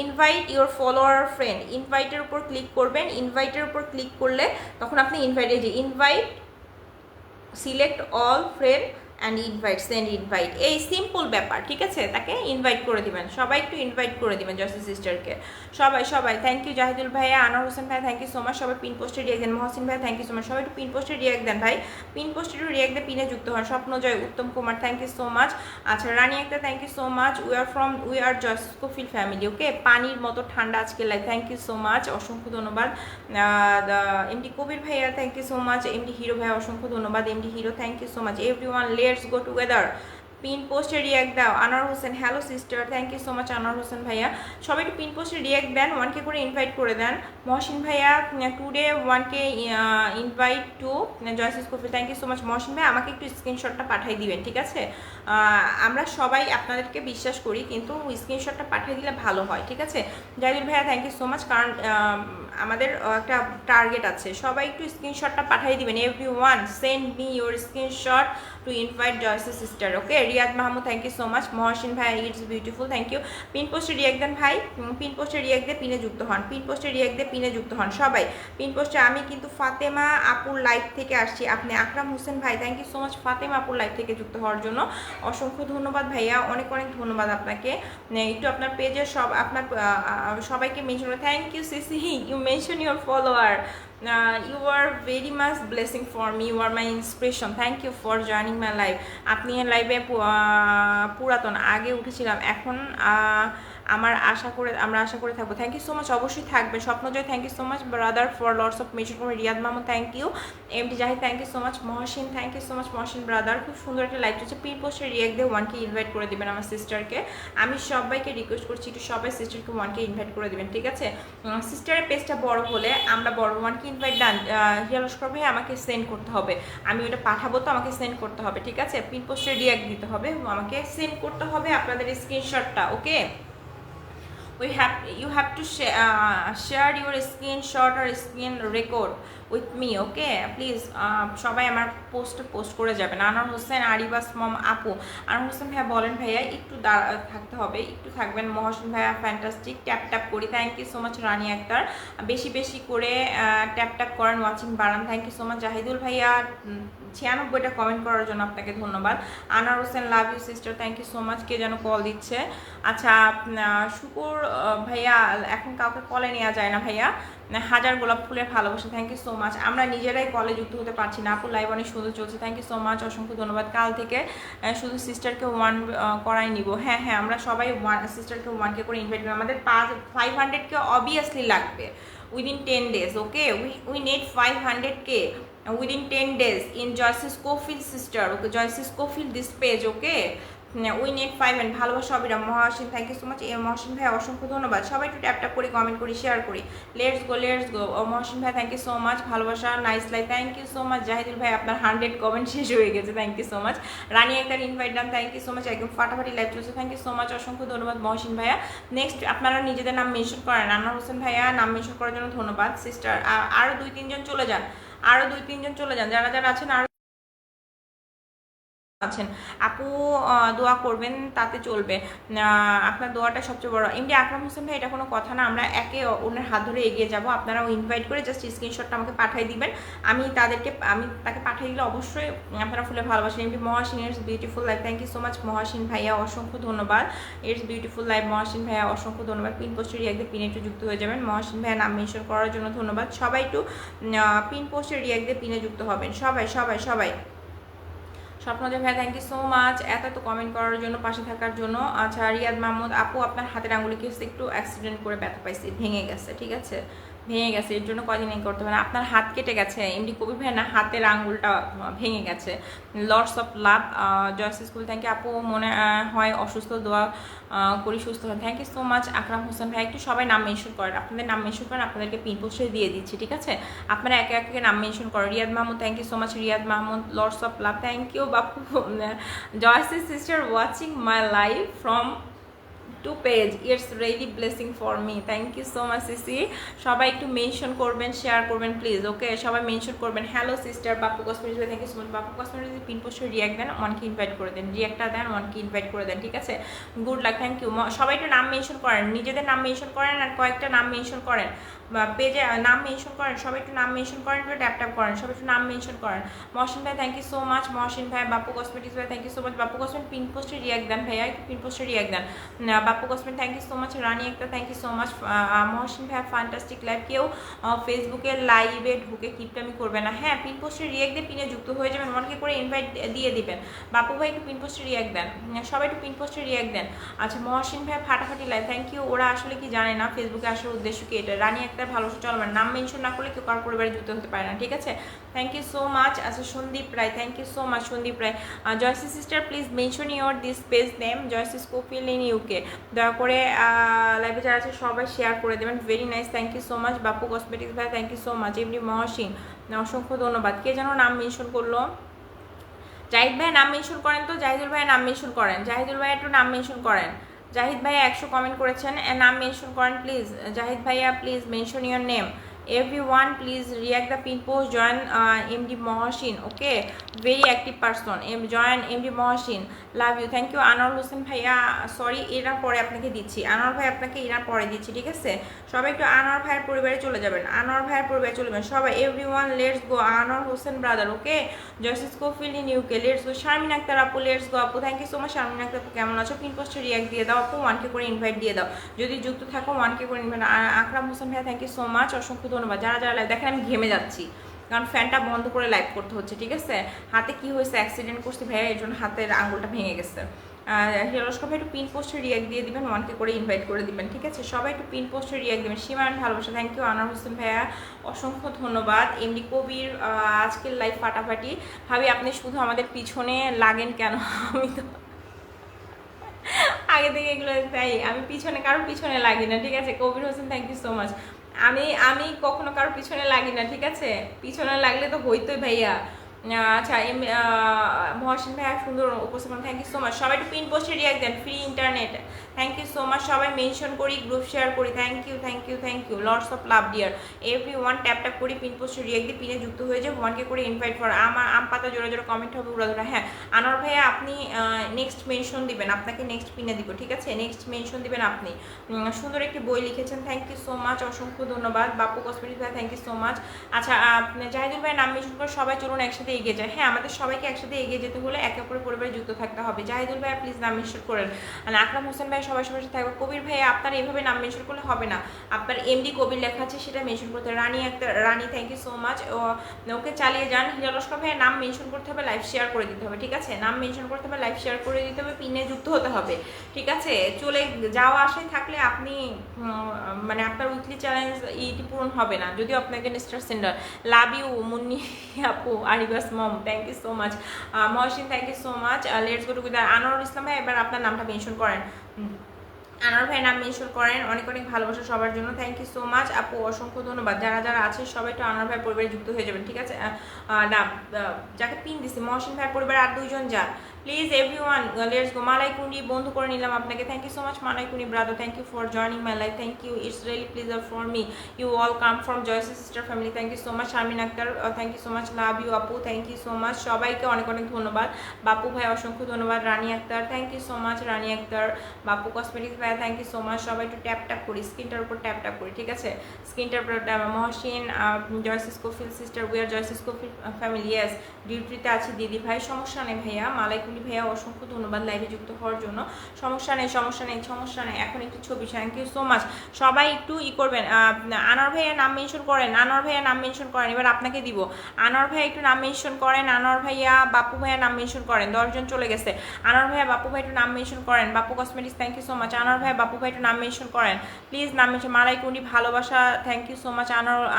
ইনভাইট ইউর ফলোয়ার ফ্রেন্ড, ইনভাইটের উপর ক্লিক করবেন। ইনভাইটের উপর ক্লিক করলে তখন আপনি invite select all friend, and invite, send invite, এই সিম্পল ব্যাপার, ঠিক আছে? তাকে ইনভাইট করে দিবেন, সবাই একটু ইনভাইট করে দিবেন জয়সী সিস্টারকে, সবাই সবাই। থ্যাংক ইউ জাহিদুল ভাইয়া, আনোয়ার হোসেন ভাই থ্যাংক ইউ সো মাচ, সবাই পিন পোস্টে রিয়াক্ট দেন। মহসিন ভাই থ্যাংক ইউ সো মাচ, সবাই একটু পিন পোস্টে রিয়াক্ট দেন ভাই, পিন পোস্টে একটু রিয়াক্ট দিয়ে পিনে যুক্ত হন। Swapnajoy, Uttam Kumar thank you so much. আচ্ছা রানী একটা thank you so much, we are জয়সী স্কোফিল ফ্যামিলি, ওকে? পানির মতো ঠান্ডা আজকে live, thank you so much, অসংখ্য ধন্যবাদ। এমডি কবির ভাইয়া thank you so much, MD hero ভাইয়া অসংখ্য ধন্যবাদ, MD hero thank you so much. Everyone let's go together, pin পোস্টে রিয়াক্ট দাও। Anwar Hossain hello sister, thank you so much Anwar Hossain ভাইয়া, সবাই একটু পিন পোস্টে রিয়াক্ট দেন, 1K করে ইনভাইট করে দেন। মহসিন ভাইয়া টুডে 1K ইনভাইট টু জয়সী স্কোফিল, thank you so much. Mohsin ভাই আমাকে একটু স্ক্রিনশটটা পাঠিয়ে দিবেন, ঠিক আছে? আমরা সবাই আপনাদেরকে বিশ্বাস করি, কিন্তু স্ক্রিনশটটা পাঠিয়ে দিলে ভালো হয়, ঠিক আছে? জাহিদুল ভাইয়া থ্যাংক ইউ সো মাচ, কারণ আমাদের একটা টার্গেট আছে, সবাই একটু স্ক্রিনশটটা পাঠিয়ে দিবেন। Everyone send me your screenshot to invite জয়সী sister, okay? Riyad Mahmud thank you so much. Mohsin ভাই it's beautiful, thank you. Pin পোস্টে রিয়াক্ট দেন ভাই, পিন পোস্টে রিয়াক্ট দিয়ে পিনে যুক্ত হন, পিন পোস্টে রিয়াক্ট দিয়ে পিনে যুক্ত হন সবাই পিন পোস্টে। আমি কিন্তু ফাতেমা আপুর লাইভ থেকে আসছি, আপনি আকরাম হোসেন ভাই thank you so much Fatema আপুর লাইভ থেকে যুক্ত হওয়ার জন্য, অসংখ্য ধন্যবাদ ভাইয়া, অনেক অনেক ধন্যবাদ আপনাকে। একটু আপনার পেজে সব আপনার সবাইকে মেনশন করে, thank you CC, you mention your follower, you are very much blessing for me, you are my inspiration, thank you for joining my live। আপনি এর লাইভে পুরাতন, আগে উঠেছিলাম, এখন আমরা আশা করে থাকবো। থ্যাংক ইউ সো মাচ, অবশ্যই থাকবে। Swapnajoy thank you so much brother for lots of mention করে। Riyad Mahmud thank you, MD Zahid thank you so much. Mohsin thank you so much, Mohsin brother, খুব সুন্দর একটা লাইভ চলছে। পিন পোস্টে রিয়াক্ট দিয়ে 1K ইনভাইট করে দেবেন আমার সিস্টারকে, আমি সবাইকে রিকোয়েস্ট করছি একটু সবাই সিস্টারকে 1K ইনভাইট করে দেবেন, ঠিক আছে? সিস্টারের পেজটা বড় হলে আমরা বড় 1K ইনভাইট ডান। হিয়া লস্কর ভাই আমাকে সেন্ড করতে হবে, আমি ওটা পাঠাবো, তো আমাকে সেন্ড করতে হবে, ঠিক আছে? পিন পোস্টে রিয়াক্ট দিতে হবে, আমাকে সেন্ড করতে হবে আপনাদের স্ক্রিনশটটা, ওকে? You have to share your screenshot or screen record with me, okay? Please সবাই আমার পোস্ট করে যাবেন। আনোয়ার হোসেন, আরিবাস মম আপু, আনোয়ার হোসেন ভাইয়া বলেন ভাইয়া একটু থাকতে হবে, একটু থাকবেন। মহসিন ভাইয়া ফ্যান্টাস্টিক, ট্যাপ করে, thank you so much. Rani Akter বেশি বেশি করে ট্যাপ করেন, ওয়াচিং বাড়ান, thank you so much. Zahidul ভাইয়া 96টা কমেন্ট করার জন্য আপনাকে ধন্যবাদ। Anwar Hossain love you sister, thank you so much. কে যেন কল দিচ্ছে, আচ্ছা শুকুর ভাইয়া এখন কাউকে কলে নেওয়া যায় না ভাইয়া, হাজার গোলাপ ফুলের ভালোবাসা, থ্যাংক ইউ সো মাচ। আমরা নিজেরাই কলে যুক্ত হতে পারছি না, আপু লাইভ অনেক সুন্দর চলছে, থ্যাংক ইউ সো মাচ, অসংখ্য ধন্যবাদ। কাল থেকে শুধু সিস্টারকে 1 করাই নিব, হ্যাঁ আমরা সবাই সিস্টারকে 1K করে ইনভাইট করবো, আমাদের 500K অবভিয়াসলি লাগবে within 10 days, okay? We need 500K within 10 days in Joycey Scofield sister, okay? Joycey Scofield this page, okay? We net 5 and ভালোবাসা অবিরাম। Mohasin thank you so much. Mohsin ভাই অসংখ্য ধন্যবাদ, সবাই একটু ট্যাপ করি, কমেন্ট করি, শেয়ার করি, লেটস গো। মহসিন ভাই থ্যাংক ইউ সো মাচ, ভালোবাসা nice life, thank you so much. Zahidul ভাই আপনার 100 কমেন্ট শেষ হয়ে গেছে, thank you so much. Rani একটা invite done, thank you so much, একদম ফাটাফাটি লাইভ চলছে, থ্যাংক ইউ সো মাচ, অসংখ্য ধন্যবাদ মহসিন ভাইয়া। নেক্সট আপনারা নিজেদের নাম মেনশন করেন, আনোয়ার হোসেন ভাইয়া নাম মেনশন করার জন্য ধন্যবাদ। সিস্টার আরও 2-3 জন চলে যান, যারা আছেন আরও আছেন, আপু দোয়া করবেন তাতে চলবে, আপনার দোয়াটা সবচেয়ে বড়। এমনি আকরাম হোসেন ভাই এটা কোনো কথা না, আমরা একে অন্যের হাত ধরে এগিয়ে যাব। আপনারাও ইনভাইট করে জাস্ট স্ক্রিনশটটা আমাকে পাঠিয়ে দিবেন, আমি তাকে পাঠিয়ে দিলে অবশ্যই আপনারা ফুলে ভালোবাসেন। এমনি Mohasin it's beautiful life, thank you so much Mohasin ভাইয়া, অসংখ্য ধন্যবাদ। ইটস বিউটিফুল লাইফ মহাসিন ভাইয়া, অসংখ্য ধন্যবাদ। পিন পোস্টের রিয়াক্টে পিনে একটু যুক্ত হয়ে যাবেন, মহাসিন ভাইয়া নাম মেনশন করার জন্য ধন্যবাদ। সবাই একটু পিন পোস্টের রিয়াক্টে পিনে যুক্ত হবেন, সবাই। স্বপ্নজয় ভাই থ্যাংক ইউ সো মাচ এত কমেন্ট করার জন্য, পাশে থাকার জন্য। আচ্ছা রিয়াদ মাহমুদ আপু আপনার হাতের আঙুলে কি একটু অ্যাক্সিডেন্ট করে ব্যথা পাইছি, ভেঙে গেছে, ঠিক আছে? ভেঙে গেছে, এর জন্য কদিন করতে হবে না। আপনার হাত কেটে গেছে, এমডি কবি ভাই না, হাতের আঙুলটা ভেঙে গেছে। লর্ডস অফ লাভ জয়সী স্কুল, থ্যাংক ইউ আপু, মনে হয় অসুস্থ, দোয়া করি সুস্থ হয়, thank you so much. Akram Hossain ভাই একটু সবাই নাম মেনশন করেন, আপনাদের নাম মেনশন করেন, আপনাদেরকে পিন পোস্টে দিয়ে দিচ্ছি, ঠিক আছে? আপনারা একে একে নাম মেনশন করেন। Riyad Mahmud thank you so much, Riyad Mahmud lords of love, thank you Bapu. জয়সী sister watching my live from 2 page, it's really blessing for me. Thank you so much সিসি। সবাই একটু মেনশন করবেন, শেয়ার করবেন প্লিজ, ওকে? সবাই মেনশন করবেন। হ্যালো সিস্টার, বাপু cosmetics ভাই, thank you so much. Bapu cosmetics pin পোস্টে রিয়াক্ট দেন, ওয়ানকে ইনভাইট করে দেন, রিয়াক্টটা দেন, ওয়ানকে ইনভাইট করে দেন, ঠিক আছে? Good luck, thank you. সবাই একটু নাম মেনশন করেন, নিজেদের নাম মেনশন করেন আর কয়েকটা নাম মেনশন করেন, পেজে নাম মেনশন করেন, সবাই একটু নাম মেনশন করেন, একটু ট্যাপ ট্যাপ করেন, সবাই একটু নাম মেনশন করেন। মহসিন ভাই thank you so much, Mohsin ভাই। বাপু কসমেটিক্স ভাই thank you so much. Bapu cosmetics pin পোস্টে রিয়াক্ট দেন ভাইয়া, একটু পিন পোস্টে রিয়াক্ট দেন। Bapu cosmetics thank you so much. Rani একটা thank you so much. Mohsin ভাই ফ্যান্টাস্টিক লাইভ। কেউ ফেসবুকে লাইভে ঢুকে কিপটামি করবে না, হ্যাঁ? পিন পোস্টে রিয়াক্ট দিয়ে পিনে যুক্ত হয়ে যাবেন, ওয়ানকে করে ইনভাইট দিয়ে দিবেন। বাপু ভাই একটু পিন পোস্টে রিয়াক্ট দেন, সবাই একটু পিন পোস্টে রিয়াক্ট দেন। আচ্ছা, মহসিন ভাই ফাটাফাটি লাইভ, থ্যাংক ইউ। ওরা আসলে কি জানে না ফেসবুকে আসার উদ্দেশ্য কি এটা। রানী একটা ভালোবাসা চলবে, নাম মেনশন না করলে কেউ কারোর পরিবারে যুক্ত হতে পারে না, ঠিক আছে? Thank you so much. আচ্ছা, Sandip Roy, thank you so much Sandip Roy. জয়সি sister please mention your this page name, জয়সি স্কোফিল ইন ইউকে। দয়া করে লাইভে যারা আছে সবাই শেয়ার করে দেবেন। Very nice, thank you so much. Bapu cosmetics ভাই থ্যাংক ইউ সো মাচ। এমনি মহসিন, অসংখ্য ধন্যবাদ। কে যেন নাম মেনশন করলো? জাহিদ ভাই নাম মেনশন করেন তো, জাহিদুল ভাই নাম মেনশন করেন, জাহিদুল ভাই একটু নাম মেনশন করেন। জাহিদ ভাইয়া 100 কমেন্ট করেছেন, নাম মেনশন করেন প্লিজ। জাহিদ ভাইয়া please mention your name. Everyone please react the pin post, join MD Mohsin, okay? Very active person, join MD Mohsin, love you, thank you. Anwar Hossain ভাইয়া, সরি এরা পরে আপনাকে দিচ্ছি, আনোয়ার ভাই আপনাকে এরা পরে দিচ্ছি, ঠিক আছে? সবাই একটু আনোয়ার ভাইয়ের পরিবারে চলে যাবেন, আনোয়ার ভাইয়ের পরিবারে চলে যাবেন সবাই। Everyone let's go, Anwar Hossain brother, okay? জয়সিস কোফিল in UK, let's go. Sharmin Akter আপু, লেটস গো আপু, thank you so much. Sharmin Akter আপু কেমন আছো? পিন পোস্টে রিয়াক্ট দিয়ে দাও আপু, ওয়ানকে করে ইনভাইট দিয়ে দাও, যদি যুক্ত থাকো ওয়ানকে করে ইনভাইট। আকরাম হোসেন ভাইয়া থ্যাংক ইউ সো মাচ, অসংখ্য ধন্যবাদ। যারা যারা লাইভ দেখেন, আমি ঘেমে যাচ্ছি কারণ ফ্যানটা বন্ধ করে লাইভ করতে হচ্ছে, ঠিক আছে? হাতে কি হয়েছে, অ্যাক্সিডেন্ট করছি ভাইয়া, এই জন্য হাতের আঙুলটা ভেঙে গেছে। হিরোস্কোপ একটু পিন পোস্টে রিয়াক্ট দিয়ে দিবেন, ওয়ানকে করে ইনভাইট করে দিবেন, ঠিক আছে? সবাই একটু পিন পোস্টে রিয়াক্ট দিবেন। সীমায়ন ভালোবাসা, থ্যাংক ইউ। আনোয়ার হোসেন ভাইয়া অসংখ্য ধন্যবাদ। এমডি কবির আজকের লাইভ ফাটাফাটি। ভাবি আপনি শুধু আমাদের পিছনে লাগেন কেন? আমি তো আগে থেকে এগুলো তাই, আমি পিছনে কারোর পিছনে লাগি না, ঠিক আছে? Kabir Hossain thank you so much. আমি কখনো কারোর পিছনে লাগি না, ঠিক আছে? পিছনে লাগলে তো হইতোই ভাইয়া। আচ্ছা, মহসিন ভাইয়া সুন্দর উপস্থাপন, থ্যাংক ইউ সো মাচ। সবাই একটু পিন পোস্টে রিয়াক্ট দেন, free internet, thank you so much. সবাই মেনশন করি, গ্রুপ শেয়ার করি, thank you thank you thank you, lots of love dear. Everyone tap tap করি, পিন পোস্টে রিয়াক্ট দিয়ে পিনে যুক্ত হয়ে যায়, ওয়ানকে করে ইনভাইট করা। আমার আম পাতা জোড়া জোড়া কমেন্ট হবে উড়াধরা। হ্যাঁ আনোয়ার ভাইয়া, আপনি নেক্সট মেনশন দিবেন, আপনাকে নেক্সট পিনে দিব, ঠিক আছে? নেক্সট মেনশন দিবেন আপনি। সুন্দর একটি বই লিখেছেন, থ্যাংক ইউ সো মাচ, অসংখ্য ধন্যবাদ। বাপু কসমেটিক্স ভাই থ্যাংক ইউ সো মাচ। আচ্ছা, জাহিদুল ভাই নাম মেনশন করে সবাই চলুন একসাথে এগিয়ে যায়। হ্যাঁ, আমাদের সবাইকে একসাথে এগিয়ে যেতে হলে একে অপরের পরিবারে যুক্ত থাকতে হবে। জাহিদুল ভাই প্লিজ নাম মেনশন করেন। আকরাম হোসেন ভাই সবাই সবার সাথে থাকবে। কবির ভাই আপনার এইভাবে নাম মেনশন করলে হবে না, আপনার এমডি কবির লেখা আছে সেটা মেনশন করতে হবে। রানী একটা, রানী থ্যাংক ইউ সো মাচ, ওকে চালিয়ে যান। হিরোস্কোপ ভাই নাম মেনশন করতে হবে, লাইভ শেয়ার করে দিতে হবে, ঠিক আছে? নাম মেনশন করতে হবে, লাইভ শেয়ার করে দিতে হবে, পিনে যুক্ত হতে হবে, ঠিক আছে? চলে যাওয়া আসায় থাকলে আপনি মানে আপনার উইকলি চ্যালেঞ্জ ইটি পূরণ হবে না, যদিও আপনাকে star sender. Love you Munni আপু, আরিবাস mom, thank you so much. Mohsin thank you so much. Let's go together. Anwar Islam ভাই এবার আপনার নামটা মেনশন করেন, আনোয়ার ভাই নাম মেনশন করেন, অনেক অনেক ভালোবাসা সবার জন্য, থ্যাংক ইউ সো মাচ আপু, অসংখ্য ধন্যবাদ। যারা যারা আছে সবাই একটু আনোয়ার ভাই পরিবারে যুক্ত হয়ে যাবেন, ঠিক আছে? না, যাকে পিন দিছি মহসিন ভাই পরিবারে আর 2 জন যান, প্লিজ এভরিওয়ান লেটস গো। মালাই কুন্ডি বন্ধু করে নিলাম আপনাকে, থ্যাংক ইউ সো মাচ মালাই কুন্ডি brother, thank you for joining my life, thank you, it's really pleasure for me, you all come from জয়সি sister family, thank you so much. Sharmin Akter thank you so much, love you আপু, thank you so much. সবাইকে অনেক অনেক ধন্যবাদ। বাপু ভাই অসংখ্য ধন্যবাদ। Rani Akter thank you so much, Rani Akter. Bapu cosmetics ভাই থ্যাংক ইউ সো মাচ। সবাই একটু ট্যাপ ট্যাপ করি, স্ক্রিনটার উপর ট্যাপ ট্যাপ করি, ঠিক আছে? স্ক্রিনটার উপর মহসিন, জয়সিস কফিল সিস্টার, উই আর জয়সিস কফিল ফ্যামিলি, ইয়েস ডিউটিতে আছি দিদি ভাই, সমস্যা নেই ভাইয়া। মালাইকুলি ভাইয়া অসংখ্য ধন্যবাদ লাইভে যুক্ত হওয়ার জন্য। সমস্যা নেই সমস্যা নেই সমস্যা নেই, এখন একটু ছবি, থ্যাংক ইউ সো মাচ। সবাই একটু করবেন, আনোয়ার ভাইয়া নাম মেনশন করেন, আনোয়ার ভাইয়া নাম মেনশন করেন, এবার আপনাকে দিব। আনোয়ার ভাইয়া একটু নাম মেনশন করেন, আনোয়ার ভাইয়া, বাপু ভাইয়া নাম মেনশন করেন, 10 জন চলে গেছে। আনোয়ার ভাইয়া, বাপু ভাই একটু নাম মেনশন করেন, Bapu cosmetics thank you so much. Anwar ভাইয়া, বাপু ভাই একটু নাম মেনশন করেন প্লিজ, নাম মেনশন। মালাই কুন্ডি ভালোবাসা, thank you so much.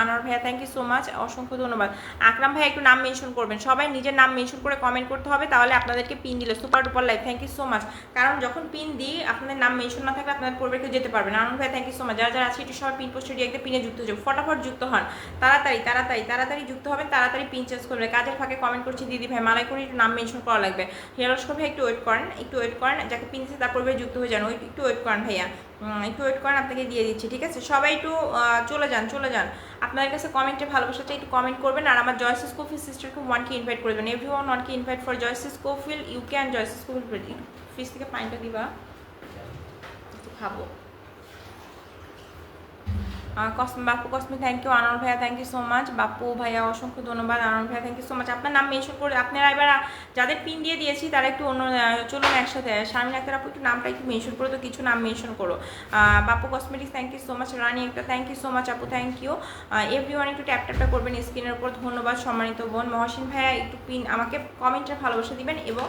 Anwar ভাইয়া থ্যাংক ইউ সো মাচ, অসংখ্য ধন্যবাদ। আকরাম ভাইয়া একটু নাম মেনশন করবেন, সবাই নিজের নাম মেনশন করে কমেন্ট করতে হবে, তাহলে আপনাদেরকে পিন দিলে super duper live, thank you so much. কারণ যখন পিন দিই আপনাদের নাম মেনশন না থাকলে আপনাদের পরিবার কেউ যেতে পারবে না। আনন্দ ভাই থ্যাংক ইউ সো মাচ। যারা যারা আছে একটু সবাই পিন পোস্টে রিয়াক্টে পিনে যুক্ত হয়ে যাবে, ফটাফট যুক্ত হন, তাড়াতাড়ি তাড়াতাড়ি তাড়াতাড়ি যুক্ত হবেন, তাড়াতাড়ি পিন চেঞ্জ করবেন। কাজের ফাঁকে কমেন্ট করছি দিদি ভাই মালাই করে একটু নাম মেনশন করা লাগবে। হিরোস্কোপ ভাই একটু ওয়েট করেন, একটু ওয়েট করেন, যাকে পিন দিচ্ছে তার পরিবারে যুক্ত হয়ে যান, ওই একটু ওয়েট করেন ভাইয়া, একটু ওয়েট করেন, আপনাকে দিয়ে দিচ্ছি, ঠিক আছে? সবাই একটু চলে যান চলে যান, আপনাদের কাছে কমেন্টে ভালোবাসা চাই, একটু কমেন্ট করবেন। আর আমার জয়সিস কোফিল সিস্টারকে 1K ইনভাইট করে দেবেন, এভরিওয়ান 1K ইনভাইট ফর জয়সিস কোফিল ইউকে অ্যান্ড জয়সিস কোফিল। ফ্রিজ থেকে পানিটা দিবা, একটু খাবো। বাপু কসমি থ্যাংক ইউ, আনন্দ ভাইয়া থ্যাংক ইউ সো মাচ, বাপু ভাইয়া অসংখ্য ধন্যবাদ, আনন্দ ভাইয়া থ্যাংক ইউ সো মাচ। আপনার নাম মেনশন করে আপনারা এবার যাদের পিন দিয়ে দিয়েছি তারা একটু অন্য চলুন একসাথে। শারমিন আক্তার আপু একটু নামটা একটু মেনশন করো তো, কিছু নাম মেনশন করো। Bapu cosmetics thank you so much, Rani একটা থ্যাংক ইউ সো মাচ আপু, থ্যাংক ইউ। এভরিওয়ান একটু ট্যাপ ট্যাপটা করবেন স্ক্রিনের উপর, ধন্যবাদ সম্মানিত বোন। মহসিন ভাইয়া একটু পিন আমাকে কমেন্টে ভালোবাসা দিবেন এবং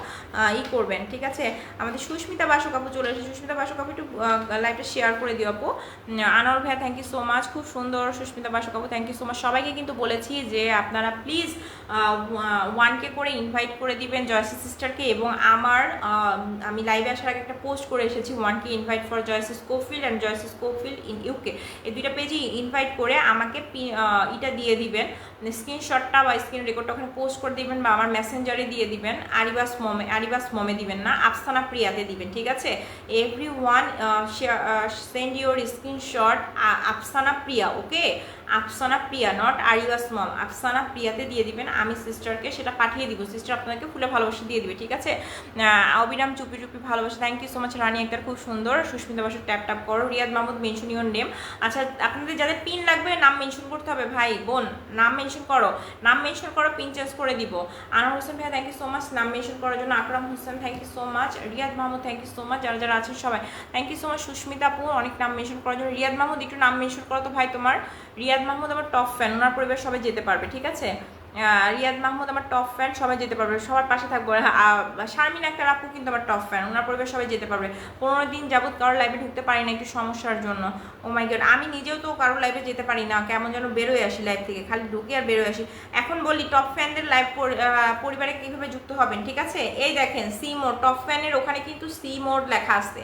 করবেন, ঠিক আছে? আমাদের সুস্মিতা বাসক আপু চলে এসেছে, সুস্মিতা বাসক আপু একটু লাইভটা শেয়ার করে দিও আপু। আনোয়ার ভাইয়া থ্যাংক ইউ সো মাচ, খুব সুন্দর। সুস্মিতা বাসক আপু থ্যাংক ইউ সো মাচ। সবাইকে কিন্তু বলেছি যে আপনারা প্লিজ 1K করে ইনভাইট করে দিবেন জয়সি সিস্টারকে, এবং আমি লাইভে আসার আগে একটা পোস্ট করে এসেছি 1K ইনভাইট ফর জয়সিস কোফিল অ্যান্ড জয়সিস কোফিল ইন ইউকে, এই দুইটা পেজে ইনভাইট করে আমাকে এটা দিয়ে দিবেন, স্ক্রিনশটটা বা স্ক্রিন রেকর্ডটা ওখানে পোস্ট করে দিবেন বা আমার মেসেঞ্জারে দিয়ে দিবেন। আরিবাস মমে দিবেন না, আফসানা প্রিয়াতে দিবেন, ঠিক আছে? Everyone send your screenshot Afsana Priya, okay? Afsana Priya, not আরিবাস মম, আফসানা প্রিয়াতে দিয়ে দিবেন, আমি সিস্টারকে সেটা পাঠিয়ে দিব, সিস্টার আপনাকে ফুলে ভালোবাসা দিয়ে দিবে, ঠিক আছে? অবিরাম চুপি চুপি ভালোবাসা, thank you so much. Rani Akter খুব সুন্দর। সুস্মিতা বাসু ট্যাপ ট্যাপ করো। Riyad Mahmud mention your name. আচ্ছা, আপনাদের যাদের পিন লাগবে নাম মেনশন করতে হবে, ভাই বোন নাম মেনশন করো, নাম মেনশন করো, পিন চেঞ্জ করে দিব। আনোয়ার হোসেন ভাইয়া থ্যাংক ইউ সো মাচ নাম মেনশন করার জন্য। Akram Hossain thank you so much. Riyad Mahmud thank you so much, যারা যারা আছেন সবাই thank you so much. Susmita আপু অনেক নাম মেনশন করার জন্য। রিয়াদ মাহমুদ একটু নাম মেনশন করো তো ভাই তোমার। রিয়াদ মাহমুদ আমার টপ ফ্যান, ওনার পরিবার সবাই যেতে পারবে, ঠিক আছে? রিয়াদ মাহমুদ আমার টপ ফ্যান, সবাই যেতে পারবে, সবার পাশে থাকবো। শারমিন আক্তার আপু কিন্তু আমার টপ ফ্যান, ওনার পরিবার সবাই যেতে পারবে। 15 দিন যাবত কারোর লাইভে ঢুকতে পারি না একটু সমস্যার জন্য। ও মাই গড, আমি নিজেও তো কারোর লাইভে যেতে পারি না, কেমন যেন বেরোয় আসি লাইভ থেকে, খালি ঢুকে আর বেরোয় আসি। এখন বলি টপ ফ্যানদের লাইভ পরিবারে কীভাবে যুক্ত হবেন, ঠিক আছে? এই দেখেন সি মোড, টপ ফ্যানের ওখানে কিন্তু সি মোড লেখা আছে,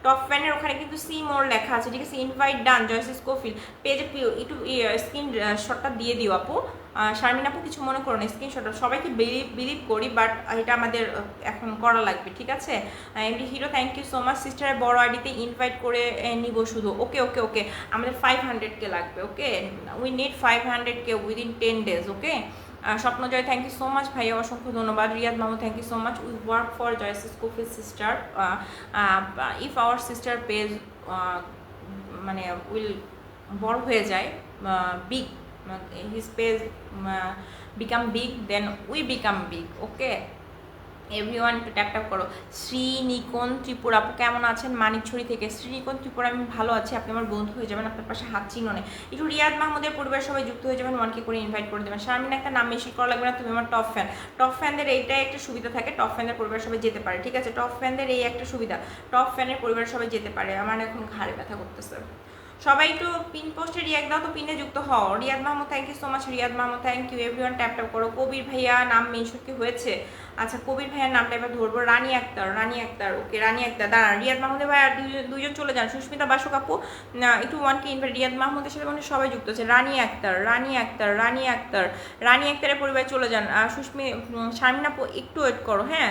টপ ফ্যানের ওখানে কিন্তু সি মোড লেখা আছে, ঠিক আছে? ইনভাইট ডান জয়সিস কোফিল পেজে একটু স্ক্রিন শটটা দিয়ে দিও আপু। শারমিন আপু কিছু মনে করো না, স্ক্রিনশটটা সবাইকে বিলিভ করি, বাট এটা আমাদের এখন করা লাগবে, ঠিক আছে? MD hero thank you so much. সিস্টারের বড় আইডিতে ইনভাইট করে নিব শুধু, ওকে ওকে ওকে। আমাদের 500K লাগবে, okay? We need 500K within 10 days, okay? Swapnajoy thank you so much ভাইয়া, অসংখ্য ধন্যবাদ। Riyad Mahmud thank you so much. We work for জয়সিস Cofield sister, if our sister page মানে উইল বড় হয়ে যায়, big, his page become big, then we become big, okay? Everyone একটু tap tap করো। শ্রীনিকন ত্রিপুরা আপু কেমন আছেন? মানিকছড়ি থেকে। শ্রীনিকন ত্রিপুরা আমি ভালো আছি, আপনি আমার বন্ধু হয়ে যাবেন, আপনার পাশে হাত চিহ্ন নেই। একটু রিয়াদ মাহমুদের পরিবার সবাই যুক্ত হয়ে যাবেন, 1K করে ইনভাইট করে দেবেন। শারমিন একটা নাম বেশি করা লাগবে না, তুমি আমার টপ ফ্যান। টপ ফ্যানদের এইটাই একটা সুবিধা থাকে, টপ ফ্যানদের পরিবার সবাই যেতে পারে, ঠিক আছে? টপ ফ্যানদের এই একটা সুবিধা, টপ ফ্যানের পরিবার সবাই যেতে পারে। আমার এখন ঘাড়ে ব্যথা করতেছে। সবাই একটু পিন পোস্টে রিয়াক্ট দাও তো, পিনে যুক্ত হও। Riyad Mahmud thank you so much. Riyad Mahmud thank you. Everyone tap tap করো। কবির ভাইয়া নাম মেনশন কি হয়েছে? আচ্ছা, কবির ভাইয়ার নামটা এবার ধরবো। রানী আক্তার, রানী আক্তার, ওকে রানী আক্তার। দাঁড়ান, রিয়াদ মাহমুদের ভাই আর দুইজন চলে যান। সুস্মিতা বাসক আপু একটু 1K ইনভাইট। রিয়াদ মাহমুদের সাথে মানে সবাই যুক্ত আছে। রানী আক্তার, রানী আক্তার, রানী আক্তার, রানী আক্তারের পরিবারে চলে যান। শারমিন আপু একটু ওয়েট করো, হ্যাঁ?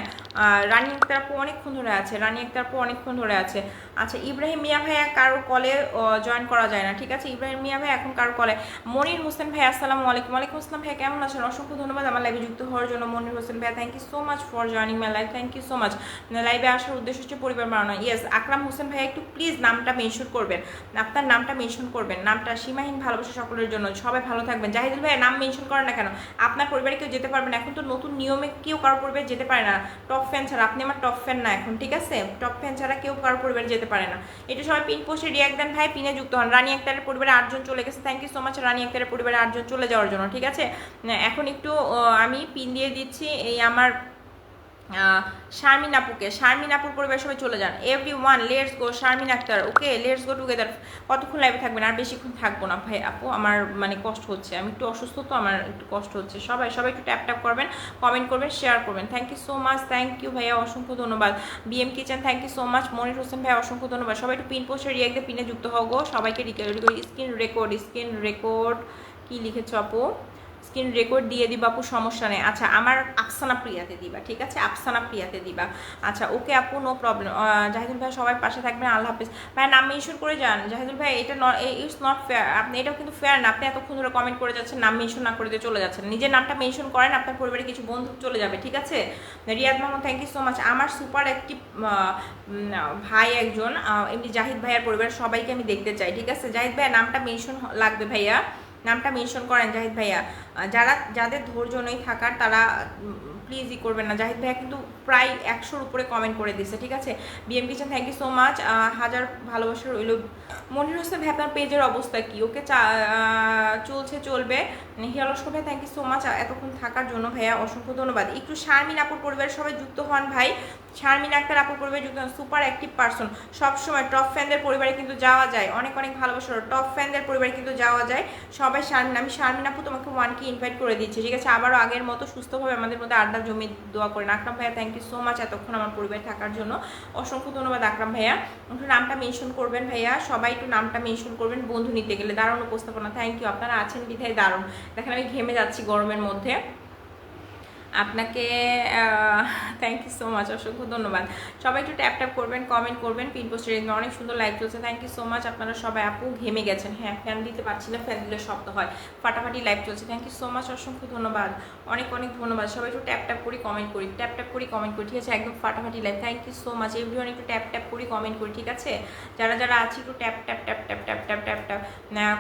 রানী আক্তার আপু অনেকক্ষণ ধরে আছে, রানী আক্তার আপু অনেকক্ষণ ধরে আছে। আচ্ছা, ইব্রাহিম মিয়া ভাইয়া কারোর কলে জয়েন করা যায় না, ঠিক আছে? ইব্রাহিম মিয়া ভাই এখন কারোর কলে। মনির হোসেন ভাই আসসালামু আলাইকুম। ওয়ালাইকুম আসসালাম ভাই, কেমন আছেন? অসংখ্য ধন্যবাদ আমার লাইভে যুক্ত হওয়ার জন্য। মনির হোসেন ভাই thank you so much for joining my live, thank you so much. লাইভে আসার উদ্দেশ্য হচ্ছে পরিবার বানানো। ইয়েস, আকরাম হোসেন ভাই একটু প্লিজ নামটা মেনশন করবেন, আপনার নামটা মেনশন করবেন, নামটা। সীমাহীন ভালোবাসা সকলের জন্য, সবাই ভালো থাকবেন। জাহিদুল ভাই নাম মেনশন করেন না কেন? আপনার পরিবারে কেউ যেতে পারবেন, এখন তো নতুন নিয়মে কেউ কারোর পরিবারে যেতে পারে না, টপ ফ্যান ছাড়া। আপনি আমার টপ ফ্যান না এখন, ঠিক আছে? টপ ফ্যান ছাড়া কেউ কারোর পরিবারে যেতে পারে না। এটা সবাই পিন পোস্টে রিয়াক্ট দেন ভাই, পিনে যুক্ত হন। রানী আক্তারের পরিবারে 8 জন চলে গেছে, থ্যাংক ইউ সো মাচ রানী আক্তারের পরিবারে 8 জন চলে যাওয়ার জন্য, ঠিক আছে? এখন একটু আমি পিন দিয়ে দিচ্ছি এই আমার শারমিন আপুর পরিবার সবাই চলে যান। Everyone let's go Sharmin Akter, okay let's go together. কতক্ষণ লাইভে থাকবেন? আর বেশিক্ষণ থাকবো না ভাই আপু, আমার মানে কষ্ট হচ্ছে, আমি একটু অসুস্থ তো, আমার একটু কষ্ট হচ্ছে। সবাই একটু ট্যাপ করবেন, কমেন্ট করবেন, শেয়ার করবেন। Thank you so much, thank you ভাইয়া, অসংখ্য ধন্যবাদ। BM kitchen thank you so much. Monir Hossain ভাইয়া অসংখ্য ধন্যবাদ। সবাই একটু পিন পোস্টে রিয়াক্ট দিয়ে পিনে যুক্ত হও গো। সবাইকে স্ক্রিন রেকর্ড কি লিখেছো আপু? স্ক্রিন রেকর্ড দিয়ে দিবা আপু, সমস্যা নেই। আচ্ছা আমার আফসানা প্রিয়াতে দিবা, ঠিক আছে, আফসানা প্রিয়াতে দিবা। আচ্ছা ওকে আপু, নো প্রবলেম। জাহিদুল ভাই সবাই পাশে থাকবেন, আল্লাহ হাফিজ। ভাই নাম মেনশন করে যান জাহিদুল ভাই, এটা ইটস নট ফেয়ার। আপনি এটাও কিন্তু ফেয়ার না, আপনি এতক্ষণ ধরে কমেন্ট করে যাচ্ছেন, নাম মেনশন না করে দিয়ে চলে যাচ্ছেন। নিজের নামটা মেনশন করেন, আপনার পরিবারে কিছু বন্ধু চলে যাবে, ঠিক আছে। Riyad Mahmud thank you so much. আমার সুপার অ্যাক্টিভ ভাই একজন, এমনি জাহিদ ভাইয়ার পরিবারের সবাইকে আমি দেখতে চাই, ঠিক আছে। জাহিদ ভাইয়া নামটা মেনশন লাগবে ভাইয়া, নামটা মেনশন করেন জাহিদ ভাইয়া। যাদের ধৈর্য নেই থাকার তারা প্লিজই করবেন না। জাহিদ ভাইয়া কিন্তু প্রায় 100-র উপরে কমেন্ট করে দিচ্ছে, ঠিক আছে। BM kitchen thank you so much, হাজার ভালোবাসা রইল। মনির হোসেন ভাই আপনার পেজের অবস্থা কি? ওকে চলবে। হিয়া লস্কর ভাই থ্যাংক ইউ সো মাচ এতক্ষণ থাকার জন্য ভাইয়া, অসংখ্য ধন্যবাদ। একটু শারমিন আপুর পরিবারের সবাই যুক্ত হন ভাই, শারমিন আক্তার আপুর পরিবারে যুক্ত হন। সুপার অ্যাক্টিভ পারসন, সবসময় টপ ফ্যানদের পরিবারে কিন্তু যাওয়া যায়, অনেক ভালোবাসা। টপ ফ্যানদের পরিবারে কিন্তু যাওয়া যায় সবাই। আমি শারমিন আপু তোমাকে 1K ইনভাইট করে দিচ্ছি, ঠিক আছে। আবারও আগের মতো সুস্থভাবে আমাদের মধ্যে আড্ডা জমি দোয়া করেন। আকরাম ভাইয়া থ্যাংক ইউ সো মাচ এতক্ষণ আমার পরিবারে থাকার জন্য, অসংখ্য ধন্যবাদ আকরাম ভাইয়া। একটু নামটা মেনশন করবেন ভাইয়া, সবাই একটু নামটা মেনশন করবেন। বন্ধু নিতে গেলে দারুণ উপস্থাপনা, থ্যাংক ইউ। আপনারা আছেন বিধায় দারুণ। দেখেন আমি ঘেমে যাচ্ছি গরমের মধ্যে, আপনাকে থ্যাংক ইউ সো মাচ, অসংখ্য ধন্যবাদ। সবাই একটু ট্যাপ করবেন, কমেন্ট করবেন। পিন পোস্টের অনেক সুন্দর লাইভ চলছে, থ্যাংক ইউ সো মাচ। আপনারা সবাই আপু ঘেমে গেছেন, হ্যাঁ ফ্যান দিতে পারছি না, ফ্যান দিলে শব্দ হয়। ফাটাফাটি লাইভ চলছে, থ্যাংক ইউ সো মাচ, অসংখ্য ধন্যবাদ, অনেক ধন্যবাদ। সবাই একটু ট্যাপ করি, কমেন্ট করি, ট্যাপ করি, কমেন্ট করি, ঠিক আছে। একদম ফাটাফাটি live, thank you so much everyone. একটু ট্যাপ করি, কমেন্ট করি, ঠিক আছে। যারা আছে একটু ট্যাপ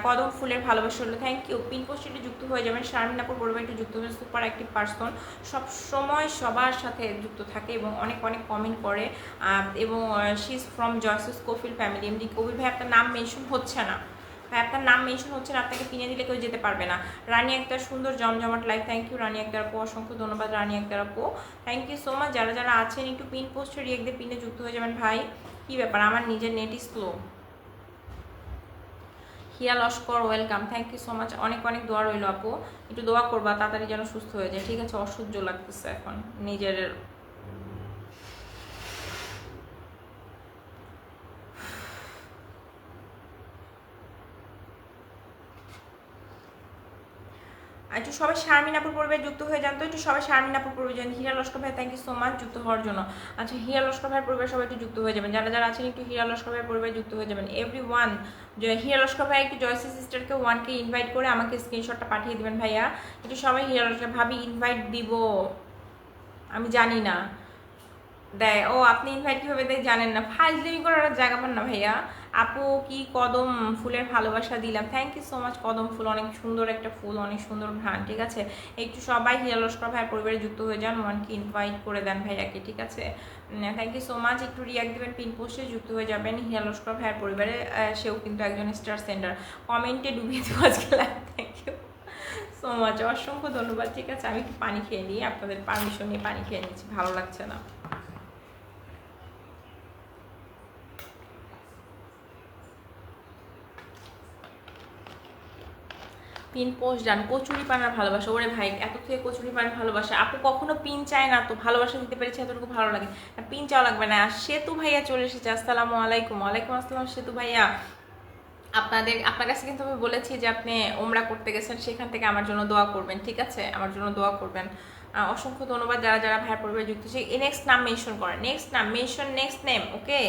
কদম ফুলের ভালোবাসা হলো, থ্যাংক ইউ। পিন পোস্টে একটু যুক্ত হয়ে যাবেন। শারমিন আপুর পরিবার একটু যুক্ত হয়ে, সুপার অ্যাক্টিভ পারসন, সব সময় সবার সাথে যুক্ত থাকে এবং অনেক কমেন্ট করে। এবং she is from Joyce's Cofield family. MD Kabir ভাই আপনার নাম মেনশন হচ্ছে না ভাই, আপনার নাম মেনশন হচ্ছে না, আপনাকে কিনে দিলে কেউ যেতে পারবে না। রানী আক্তার সুন্দর জমজমাট লাইভ, থ্যাংক ইউ রানী আক্তার আপু, অসংখ্য ধন্যবাদ রানী আক্তার আপু, থ্যাংক ইউ সো মাচ। যারা আছেন একটু পিন পোস্টে রিয়েক্ট দিয়ে পিনে যুক্ত হয়ে যাবেন ভাই। কী ব্যাপার, আমার নিজের net slow. Hiya Laskar welcome, thank you so much. অনেক দোয়া রইল আপু, একটু দোয়া করবা তাড়াতাড়ি যেন সুস্থ হয়ে যায়, ঠিক আছে। অসহ্য লাগতেছে এখন নিজের। একটু সবাই শারমিন আপুর পরিবারে যুক্ত হয়ে যান তো, একটু সবাই শারমিন আপুর পরিবার যান। হিয়া লস্কর ভাই থ্যাংক ইউ সো মাচ যুক্ত হওয়ার জন্য। আচ্ছা হিয়া লস্কর ভাইয়ের পরিবার সবাই একটু যুক্ত হয়ে যাবেন, যারা আছেন একটু হিয়া লস্কর ভাইয়ের পরিবারে যুক্ত হয়ে যাবেন। এভরিওয়ান হিয়া লস্কর ভাই একটু জয়সি সিস্টারকে 1K ইনভাইট করে আমাকে স্ক্রিনশটটা পাঠিয়ে দিবেন ভাইয়া। একটু সবাই হিয়া লস্কর ভাবি ইনভাইট দিব, আমি জানি না দেয় ও, আপনি ইনভাইট কীভাবে দেয় জানেন না, ফাইজলিমি করার জায়গা পান না ভাইয়া। আপু কি কদম ফুলের ভালোবাসা দিলাম, থ্যাংক ইউ সো মাচ। কদম ফুল অনেক সুন্দর একটা ফুল, অনেক সুন্দর ঘ্রাণ, ঠিক আছে। একটু সবাই হিয়া লস্কর ভাইয়ের পরিবারে যুক্ত হয়ে যান, 1K ইনভাইট করে দেন ভাইয়াকে, ঠিক আছে। Thank you so much. একটু রিয়াক্ট দেবেন, পিন পোস্টে যুক্ত হয়ে যাবেন হিয়া লস্কর ভাইয়ের পরিবারে। সেও কিন্তু একজন স্টার সেন্ডার, কমেন্টে ডুবিয়ে দেবো আজকে live, thank you so much, অসংখ্য ধন্যবাদ, ঠিক আছে। আমি একটু পানি খেয়ে নিই, আপনাদের পারমিশন নিয়ে পানি খেয়ে নিচ্ছি, ভালো লাগছে না। পিন পোস্ট ডান। কচুরি পানার ভালোবাসা, ওরে ভাই এত থেকে কচুরি পানার ভালোবাসা। আপু কখনো পিন চায় না, তো ভালোবাসা দিতে পেরেছি এতটুকু ভালো লাগে, পিন চাওয়া লাগবে না। সেতু ভাইয়া চলে এসেছে, আসসালামু আলাইকুম। ওয়ালাইকুম আসসালাম সেতু ভাইয়া। আপনার কাছে কিন্তু আমি বলেছি যে আপনি ওমরা করতে গেছেন, সেখান থেকে আমার জন্য দোয়া করবেন, ঠিক আছে, আমার জন্য দোয়া করবেন। অসংখ্য ধন্যবাদ যারা ভাইয়ের পরিবারে যুক্ত হচ্ছে। নেক্সট নাম মেনশন করেন, নেক্সট নাম মেনশন, নেক্সট নেম, ওকে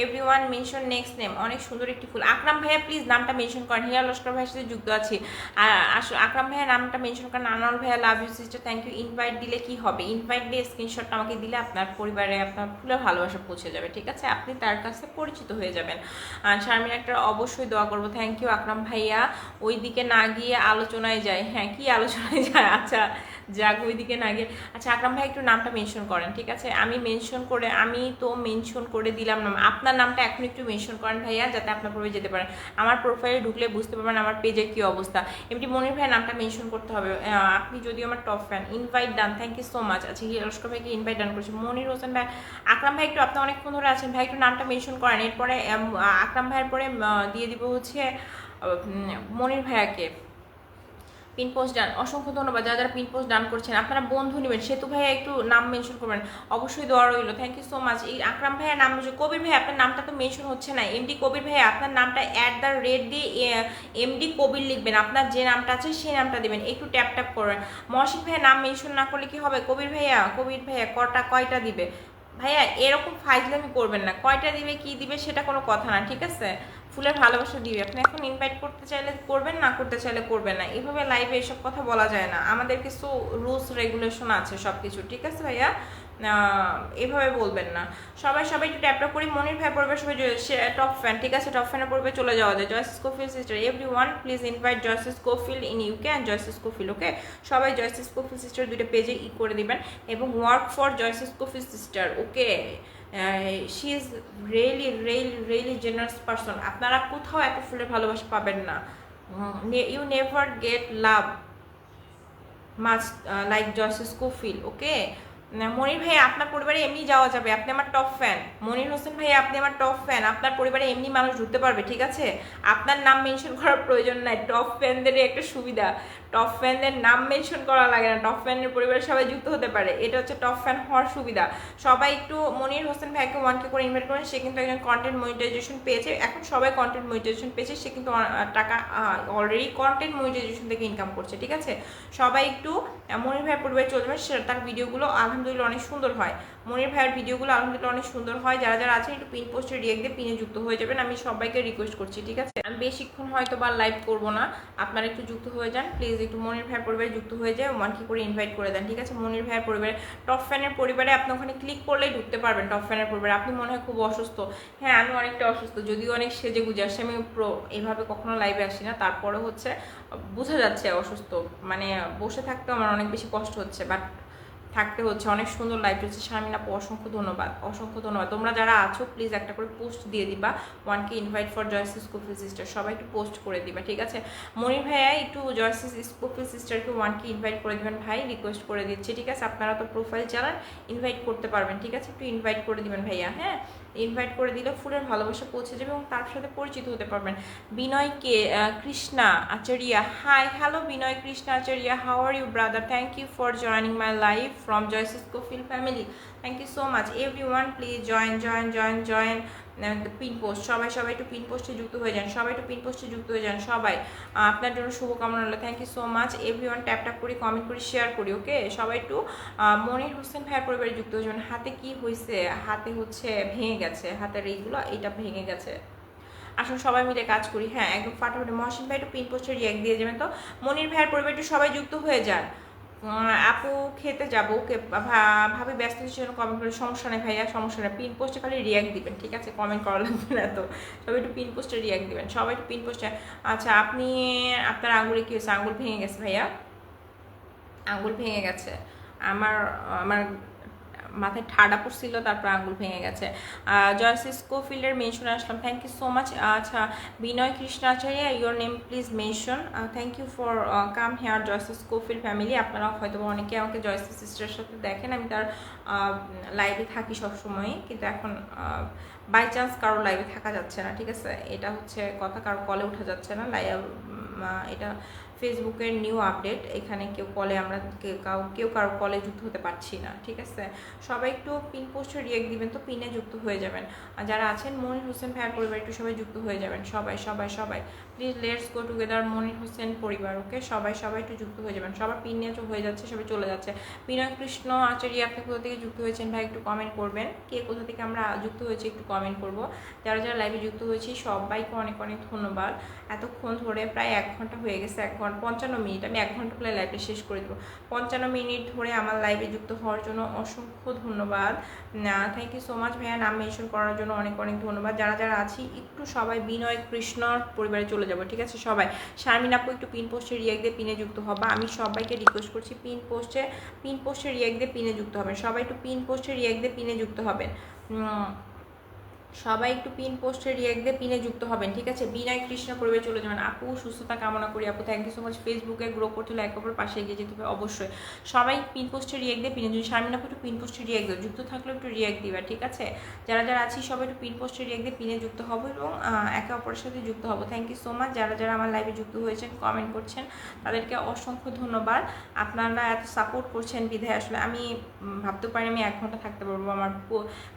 এভরিওয়ান মেনশন নেক্সট নেম। অনেক সুন্দর একটি ফুল। আকরাম ভাইয়া প্লিজ নামটা মেনশন করেন, হিয়া লস্কর ভাইয়ের সাথে যুক্ত আছি। আকরাম ভাইয়া নামটা মেনশন করেন। আনোয়ার ভাইয়া love you sister, thank you. Invite দিলে কি হবে, ইনভাইট দিয়ে স্ক্রিনশটটা আমাকে দিলে আপনার পরিবারে আপনার ফুলের ভালোবাসা পৌঁছে যাবে, ঠিক আছে, আপনি তার কাছে পরিচিত হয়ে যাবেন। শারমিন একটা অবশ্যই দোয়া করবো, থ্যাংক ইউ আকরাম ভাইয়া। ওই দিকে না গিয়ে আলোচনায় যায়, হ্যাঁ কি আলোচনায় যায়, আচ্ছা যাক ওইদিকে না গিয়ে। আচ্ছা আকরাম ভাই একটু নামটা মেনশন করেন, ঠিক আছে? আমি তো মেনশন করে দিলাম নাম, আপনার নামটা এখন একটু মেনশন করেন ভাইয়া, যাতে আপনার প্রোফাইলে যেতে পারেন। আমার প্রোফাইলে ঢুকলে বুঝতে পারবেন আমার পেজের কী অবস্থা। এমনি মনির ভাইয়ের নামটা মেনশন করতে হবে। আপনি যদিও আমার top fan. Invite done, thank you so much. আচ্ছা লস্কর ভাইকে ইনভাইট ডান করেছে। মনির হোসেন ভাই, আকরাম ভাই একটু আপনি অনেকক্ষণ ধরে আছেন ভাই, একটু নামটা মেনশন করেন। এরপরে আকরাম ভাইয়ের পরে দিয়ে দিব হচ্ছে মনির ভাইয়াকে। পিন পোস্ট ডান, অসংখ্য ধন্যবাদ যারা যারা পিন পোস্ট ডান করছেন। আপনারা বন্ধু নেবেন, সেতু ভাইয়া একটু নাম মেনশন করবেন, অবশ্যই দোয়া রইল। Thank you so much. এই আকরাম ভাইয়ের নাম মেনশন, কবির ভাই আপনার নামটা তো মেনশন হচ্ছে না। এমডি কবির ভাইয়া আপনার নামটা @ দিয়ে এমডি কবির লিখবেন, আপনার যে নামটা আছে সেই নামটা দেবেন, একটু ট্যাপ ট্যাপ করবেন। মহসিন ভাইয়া নাম মেনশন না করলে কি হবে? কবির ভাইয়া কয়টা দিবে ভাইয়া? এরকম ফাইজলামি করবেন না, কয়টা দিবে কি দিবে সেটা কোনো কথা না, ঠিক আছে? ফুলের ভালোবাসা দিবে। আপনি এখন ইনভাইট করতে চাইলে করবেন, না করতে চাইলে করবেন না। এভাবে লাইভে এসব কথা বলা যায় না, আমাদের কিছু রুলস রেগুলেশন আছে সব কিছু, ঠিক আছে ভাইয়া? এভাবে বলবেন না। সবাই একটু ট্যাপটা করি। মনির ভাই পড়বে সবাই, টপ ফ্যান, ঠিক আছে? টপ ফ্যানে পড়বে চলে যাওয়া যায়। Joyce's Scofield sister, everyone please invite Joyce's Scofield in UK and Joyce's Scofield, okay? সবাই জয়সিস স্কোফিল্ড সিস্টার দুইটা পেজে করে দিবেন এবং work for Joyce's Scofield sister, okay? She is really generous person. আপনারা কোথাও এত ফুলের ভালোবাসা পাবেন না। You never get love much like Joyce's Scofield, okay? Monir ভাই আপনার পরিবারে এমনি যাওয়া যাবে, আপনি আমার টপ ফ্যান। মনির হোসেন ভাই আপনি আমার টপ ফ্যান, আপনার পরিবারে এমনি মানুষ ঢুকতে পারবে, ঠিক আছে? আপনার নাম মেনশন করার প্রয়োজন নাই, টপ ফ্যানদেরই একটা সুবিধা। টপ ফ্যানদের নাম মেনশন করা লাগে না, টপ ফ্যানের পরিবারে সবাই যুক্ত হতে পারে, এটা হচ্ছে টপ ফ্যান হওয়ার সুবিধা। সবাই একটু মনির হোসেন ভাইকে 1K করে ইনভাইট করেন, সে কিন্তু একজন কন্টেন্ট মনিটাইজেশন পেয়েছে। এখন সবাই কন্টেন্ট মনিটাইজেশন পেয়েছে, সে কিন্তু টাকা অলরেডি কন্টেন্ট মনিটাইজেশন থেকে ইনকাম করছে, ঠিক আছে? সবাই একটু মনির ভাইয়ের পরিবারে চলে যাবেন, তার ভিডিওগুলো আলহামদুলিল্লাহ অনেক সুন্দর হয়। মনির ভাইয়ের ভিডিওগুলো আলহামদুলিল্লাহ অনেক সুন্দর হয়। যারা যারা আছেন একটু পিন পোস্টে রিয়েক্ট দিয়ে পিনে যুক্ত হয়ে যাবেন, আমি সবাইকে রিকোয়েস্ট করছি, ঠিক আছে? আমি বেশিক্ষণ হয়তো বা লাইভ করবো না, আপনারা একটু যুক্ত হয়ে যান প্লিজ। একটু মনির ভাইয়ের পরিবারে যুক্ত হয়ে যায়, 1K করে ইনভাইট করে দেন, ঠিক আছে? মনির ভাইয়ের পরিবারে, টপ ফ্যানের পরিবারে আপনি ওখানে ক্লিক করলেই ঢুকতে পারবেন। টপ ফ্যানের পরিবারে আপনি মনে হয় খুব অসুস্থ। হ্যাঁ আমি অনেকটা অসুস্থ, যদিও অনেক সেজে গুজে আসছে, আমি এইভাবে কখনো লাইভে আসি না, তারপরে হচ্ছে বোঝা যাচ্ছে অসুস্থ, মানে বসে থাকতে আমার অনেক বেশি কষ্ট হচ্ছে, বাট থাকতে হচ্ছে। অনেক সুন্দর লাইভ চলছে। শারমিন আপু অসংখ্য ধন্যবাদ, অসংখ্য ধন্যবাদ। তোমরা যারা আছো প্লিজ একটা করে পোস্ট দিয়ে দিবা, 1K invite for Joyce's Scofield sister, সবাই একটু পোস্ট করে দিবা, ঠিক আছে? মনির ভাইয়া একটু জয়সিস স্কোফিল্ড সিস্টারকে 1K ইনভাইট করে দিবেন ভাই, রিকোয়েস্ট করে দিচ্ছি, ঠিক আছে? আপনারা তো প্রোফাইল চালান, ইনভাইট করতে পারবেন, ঠিক আছে? একটু ইনভাইট করে দিবেন ভাইয়া, হ্যাঁ? ইনভাইট করে দিলে ফুলের ভালোবাসা পৌঁছে যাবে এবং তার সাথে পরিচিত হতে পারবেন। Binoy Krishna Acharya, hi hello Binoy Krishna Acharya, how are you brother? Thank you for joining my live from Joyce's Cofield family. Thank you so much everyone, please join the pin post. সবাই একটু পিন পোস্টে যুক্ত হয়ে যান, সবাই আপনার জন্য শুভকামনা রইল। Thank you so much everyone. Tap করি, কমেন্ট করি, শেয়ার করি, ওকে? সবাই একটু মনির হোসেন ভাইয়ের পরিবারে যুক্ত হয়ে যাবেন। হাতে কি হয়েছে? হাতে হচ্ছে ভেঙে গেছে, হাতের এইটা ভেঙে গেছে। আসলে সবাই মিলে কাজ করি, হ্যাঁ একদম ফাটাফাটি। মহসিন ভাই একটু পিন পোস্টে রিয়াক্ট দিয়ে যাবেন তো। মনির ভাইয়ের পরিবারে একটু সবাই যুক্ত হয়ে যান। আপু খেতে যাবো, ওকে? ভাবি ব্যস্ত জন্য কমেন্ট করে, সমস্যা নেই ভাইয়া, সমস্যা নেই। পিন পোস্টে খালি রিয়াক্ট দিবেন, ঠিক আছে? কমেন্ট করা লাগবে না তো, সবাই একটু পিন পোস্টে রিয়াক্ট দিবেন, সবাই একটু পিন পোস্টে। আচ্ছা আপনার আঙুলে কি হয়েছে? আঙুল ভেঙে গেছে ভাইয়া, আঙুল ভেঙে গেছে। আমার মাথায় ঠাডা পড়ছিল, তারপর আঙুল ভেঙে গেছে। জয়সিস স্কোফিল্ডের মেনশনে আসলাম, থ্যাংক ইউ সো মাচ। আচ্ছা Binoy Krishnacharya, your name please mention. Thank you for come here Joyce's Scofield family. আপনারা হয়তো অনেকে আমাকে জয়সিস সিস্টারের সাথে দেখেন, আমি তার লাইভে থাকি সবসময়, কিন্তু এখন বাই চান্স কারো লাইভে থাকা যাচ্ছে না, ঠিক আছে? এটা হচ্ছে কথা, কারো কলে ওঠা যাচ্ছে না লাইভ, এটা ফেসবুকের নিউ আপডেট। এখানে কেউ কারো কলে যুক্ত হতে পারছি না, ঠিক আছে? সবাই একটু পিন পোস্টে রিয়েক্ট দিবেন তো, পিনে যুক্ত হয়ে যাবেন। আর যারা আছেন মনির হোসেন ভাইয়ের পরিবার একটু সবাই যুক্ত হয়ে যাবেন, সবাই please let's go together Monir Hossain পরিবার, ওকে? সবাই একটু যুক্ত হয়ে যাবেন। সবার পিন নিয়ে হয়ে যাচ্ছে, সবাই চলে যাচ্ছে। বিনয় কৃষ্ণ আচার্য, আপনি কোথা থেকে যুক্ত হয়েছেন ভাই একটু কমেন্ট করবেন, কে কোথা থেকে আমরা যুক্ত হয়েছি একটু কমেন্ট করবো। যারা লাইভে যুক্ত হয়েছি সবাইকে অনেক ধন্যবাদ। এতক্ষণ ধরে প্রায় 1 ঘন্টা হয়ে গেছে, 1 55 মিনিট, আমি 1 ঘন্টা করে লাইভটা শেষ করে দেবো। 55 মিনিট ধরে আমার লাইভে যুক্ত হওয়ার জন্য অসংখ্য ধন্যবাদ। থ্যাংক ইউ সো মাচ ভাইয়া, নাম মেনশন করার জন্য অনেক অনেক ধন্যবাদ। যারা যারা আছি একটু সবাই বিনয় কৃষ্ণর পরিবারে চলে যাবো, ঠিক আছে? সবাই শারমিন আপু একটু পিন পোস্টে রিয়াক্ট দিয়ে পিনে যুক্ত হবা। আমি সবাইকে রিকোয়েস্ট করছি পিন পোস্টে রিয়াক্ট দিয়ে পিনে যুক্ত হবেন। সবাই একটু পিন পোস্টে রিয়াক্ট দিয়ে পিনে যুক্ত হবেন। সবাই একটু পিন পোস্টে রিয়াক্ট দিয়ে পিনে যুক্ত হবেন, ঠিক আছে? বিনয় কৃষ্ণ পরিবারে চলে যাবেন। আপু সুস্থতা কামনা করি আপু, থ্যাংক ইউ সো মাচ। ফেসবুকে গ্রো করতে হলে একে অপর পাশে এগিয়ে যেতে হবে অবশ্যই। সবাই পিন পোস্টে রিয়াক্ট দিয়ে পিনে, যদি শারমিন আপু একটু পিন পোস্টে রিয়াক্ট দেবে, যুক্ত থাকলে একটু রিয়াক্ট দিবা, ঠিক আছে? যারা যারা আছি সবাই একটু পিন পোস্টে রিয়াক্ট দিয়ে পিনে যুক্ত হবো এবং একে অপরের সাথে যুক্ত হবো। Thank you so much. যারা যারা আমার লাইভে যুক্ত হয়েছেন, কমেন্ট করছেন, তাদেরকে অসংখ্য ধন্যবাদ। আপনারা এত সাপোর্ট করছেন বিধায় আসলে আমি ভাবতে পারি আমি 1 ঘন্টা থাকতে পারবো। আমার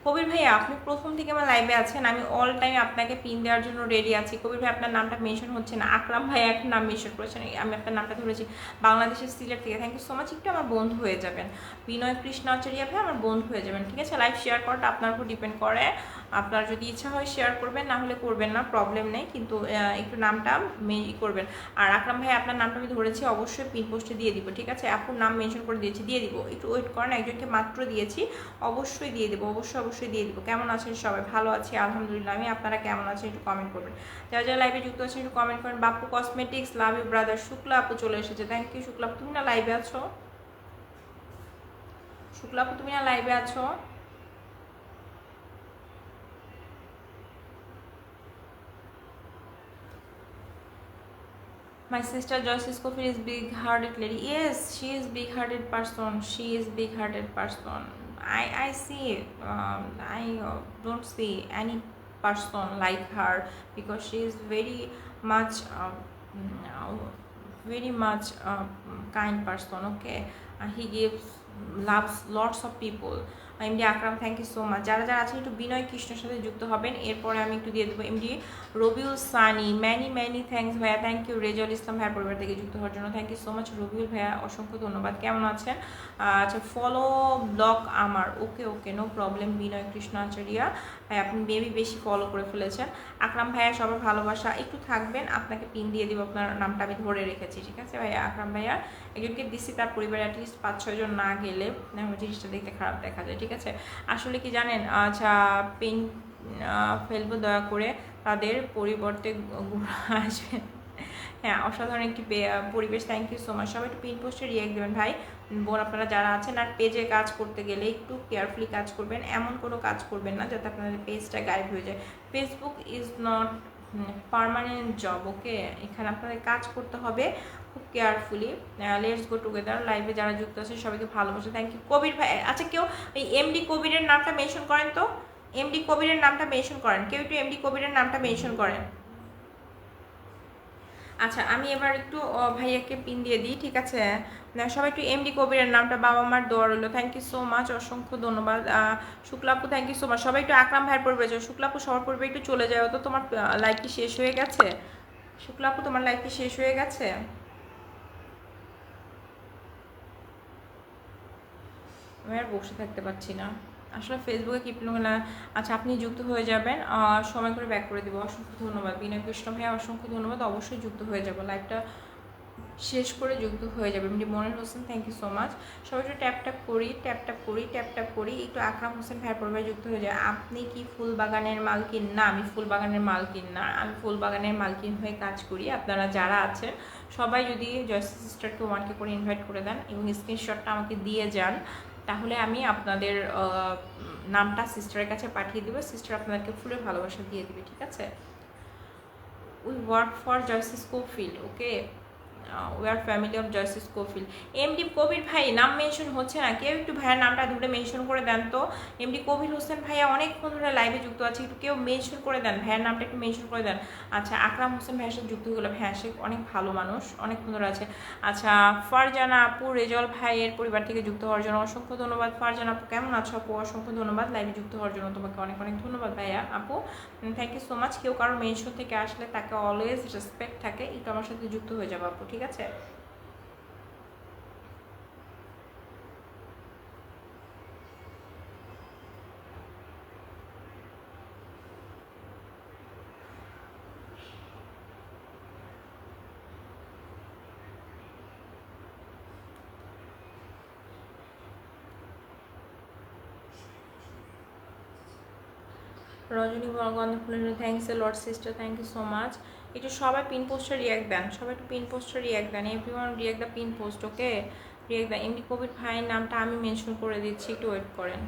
কবির ভাইয়া, আপনি প্রথম থেকে আমার লাইভে আছেন, আমি অল টাইম আপনাকে পিন দেওয়ার জন্য রেডি আছি। কবির ভাই আপনার নামটা মেনশন হচ্ছে না, আকরাম ভাই একটা নাম মেনশন করেছেন, আমি আপনার নামটা ধরেছি বাংলাদেশের সিলেট থেকে। Thank you so much. একটু আমার বন্ধু হয়ে যাবেন, বিনয় কৃষ্ণ আচার্য ভাই আমার বন্ধু হয়ে যাবেন, ঠিক আছে? লাইভ শেয়ার করাটা আপনার উপর ডিপেন্ড করে। আপনার যদি ইচ্ছা হয় শেয়ার করবেন, না হলে করবেন না, প্রবলেম নেই, কিন্তু একটু নামটা করবেন। আর আকরাম ভাই আপনার নামটা আমি ধরেছি, অবশ্যই পিন পোস্টে দিয়ে দিব, ঠিক আছে? আপুর নাম মেনশন করে দিয়েছি, দিয়ে দিব, একটু ওয়েট করেন, একজনকে মাত্র দিয়েছি, অবশ্যই দিয়ে দেবো, অবশ্যই দিয়ে দেবো। কেমন আছেন সবাই? ভালো আছি আলহামদুলিল্লাহ। আমি আপনারা কেমন আছেন একটু কমেন্ট করবেন। যারা যারা লাইভে যুক্ত আছেন একটু কমেন্ট করেন। Bapu cosmetics, love you brother. Shukla আপু চলে এসেছে, থ্যাংক ইউ শুক্লা আপু। তুমি না লাইভে আছো? শুক্লা আপু তুমি না লাইভে আছো? My sister Joyce Scofield is big-hearted lady. Yes, she is big-hearted person. She is big-hearted person. I see. I don't see any person like her because she is much, uh, very much kind person. Okay, he gives loves lots of people. MD Akram, thank you so much. যারা যারা আছেন একটু বিনয় কৃষ্ণের সাথে যুক্ত হবেন, এরপরে আমি একটু দিয়ে দেবো MD Robiul Sunny. Many thanks ভাইয়া, থ্যাংক ইউ। রেজল ইসলাম ভাইয়ার পরিবার থেকে যুক্ত হওয়ার জন্য thank you so much. Robiul ভাইয়া অসংখ্য ধন্যবাদ। কেমন আছেন? আচ্ছা, ফলো ব্লগ আমার, okay no problem. Binoy Krishna Acharya ভাই আপনি মেবি বেশি ফলো করে ফেলেছেন। আকরাম ভাইয়া সবার ভালোবাসা, একটু থাকবেন, আপনাকে পিন দিয়ে দিব, আপনার নামটা আমি ধরে রেখেছি, ঠিক আছে ভাইয়া? আকরাম ভাইয়া একজনকে দিচ্ছি, তার পরিবারে অ্যাটলিস্ট 5-6 জন না গেলে জিনিসটা দেখতে খারাপ দেখা যায়, ঠিক আছে? আসলে কি জানেন, আচ্ছা পিন ফেলবো, দয়া করে তাদের পরিবর্তে আসবেন। হ্যাঁ, অসাধারণ একটি পরিবেশ। Thank you so much. সবাই একটু পিন পোস্টে রিয়াক্ট দেবেন ভাই বোন, আপনারা যারা আছেন। আর পেজে কাজ করতে গেলে একটু কেয়ারফুলি কাজ করবেন, এমন কোনো কাজ করবেন না যাতে আপনাদের পেজটা গায়েব হয়ে যায়। Facebook is not permanent job, okay? এখানে আপনাদের কাজ করতে হবে খুব কেয়ারফুলি। Let's go together. লাইভে যারা যুক্ত আছে সবাইকে ভালোবাসা, থ্যাংক ইউ। কবির ভাই, আচ্ছা কেউ এই এমডি কবিরের নামটা মেনশন করেন তো, এমডি কবিরের নামটা মেনশন করেন, কেউ একটু এমডি কবিরের নামটা মেনশন করেন। আচ্ছা, আমি এবার একটু ভাইয়াকে পিন দিয়ে দিই, ঠিক আছে? সবাই একটু এমডি কবিরের নামটা, বাবা মার দোয়া রইল। থ্যাংক ইউ সো মাচ, অসংখ্য ধন্যবাদ। শুক্লাপু থ্যাংক ইউ সো মাচ। সবাই একটু আকরাম ভাইয়ের পরিবার যাও। শুক্লাপু সবার পরিবার একটু চলে যাও তো, তোমার লাইফ কি শেষ হয়ে গেছে? শুক্লাপু তোমার লাইফ কি শেষ হয়ে গেছে? আমি আর বসে থাকতে পারছি না আসলে, ফেসবুকে কি না। আচ্ছা, আপনি যুক্ত হয়ে যাবেন, সময় করে ব্যাক করে দেবো। অসংখ্য ধন্যবাদ বিনয় কৃষ্ণ ভাইয়া, অসংখ্য ধন্যবাদ। অবশ্যই যুক্ত হয়ে যাবো, লাইভটা শেষ করে যুক্ত হয়ে যাবে। এমনি Monir Hossain, thank you so much. সবাই একটু ট্যাপ ট্যাপ করি একটু। আকরাম হোসেন ভাইয়ের পরিবারে যুক্ত হয়ে যায়। আপনি কি ফুল বাগানের মালকিন? না, আমি ফুল বাগানের মালকিন না, আমি ফুল বাগানের মালকিন হয়ে কাজ করি। আপনারা যারা আছেন সবাই যদি জয়স সিস্টারকে 1K করে ইনভাইট করে দেন এবং স্ক্রিনশটটা আমাকে দিয়ে যান, তাহলে আমি আপনাদের নামটা সিস্টারের কাছে পাঠিয়ে দেবো। সিস্টার আপনাদেরকে ফুলের ভালোবাসা দিয়ে দেবে, ঠিক আছে? We work for Joyce Scofield, okay? We are family of Joyce Scofield. MD Kabir ভাই নাম মেনশন হচ্ছে না, কেউ একটু ভাইয়ের নামটা ধরে মেনশন করে দেন তো। এমডি কবির হোসেন ভাইয়া অনেকক্ষণ ধরে লাইভে যুক্ত আছে, একটু কেউ মেনশন করে দেন, ভাইয়ের নামটা একটু মেনশন করে দেন। আচ্ছা, আকরাম হোসেন ভাইয়ের সাথে যুক্ত হয়ে গেলো, ভাইয়া সে অনেক ভালো মানুষ, অনেকক্ষণ ধরে আছে। আচ্ছা, ফারজানা আপু রেজল ভাইয়ের পরিবার থেকে যুক্ত হওয়ার জন্য অসংখ্য ধন্যবাদ। ফারজানা আপু কেমন আছো আপু? অসংখ্য ধন্যবাদ লাইভে যুক্ত হওয়ার জন্য, তোমাকে অনেক অনেক ধন্যবাদ ভাইয়া আপু, থ্যাংক ইউ সো মাচ। কেউ কারো মেনশন থেকে আসলে তাকে অলওয়েজ রেসপেক্ট থাকে, একটু আমার সাথে যুক্ত হয়ে যাবো আপু, ঠিক আছে? রজনী গন্ধ ফুলের thanks a lot sister, thank you so much. একটু সবাই পিন পোস্টে রিয়াক্ট দেন, সবাই একটু পিন পোস্টে রিয়াক্ট দেন, everyone react the pin post, okay react দেন। এমডি কবির ভাইয়ের নামটা আমি মেনশন করে দিচ্ছি, একটু ওয়েট করেন।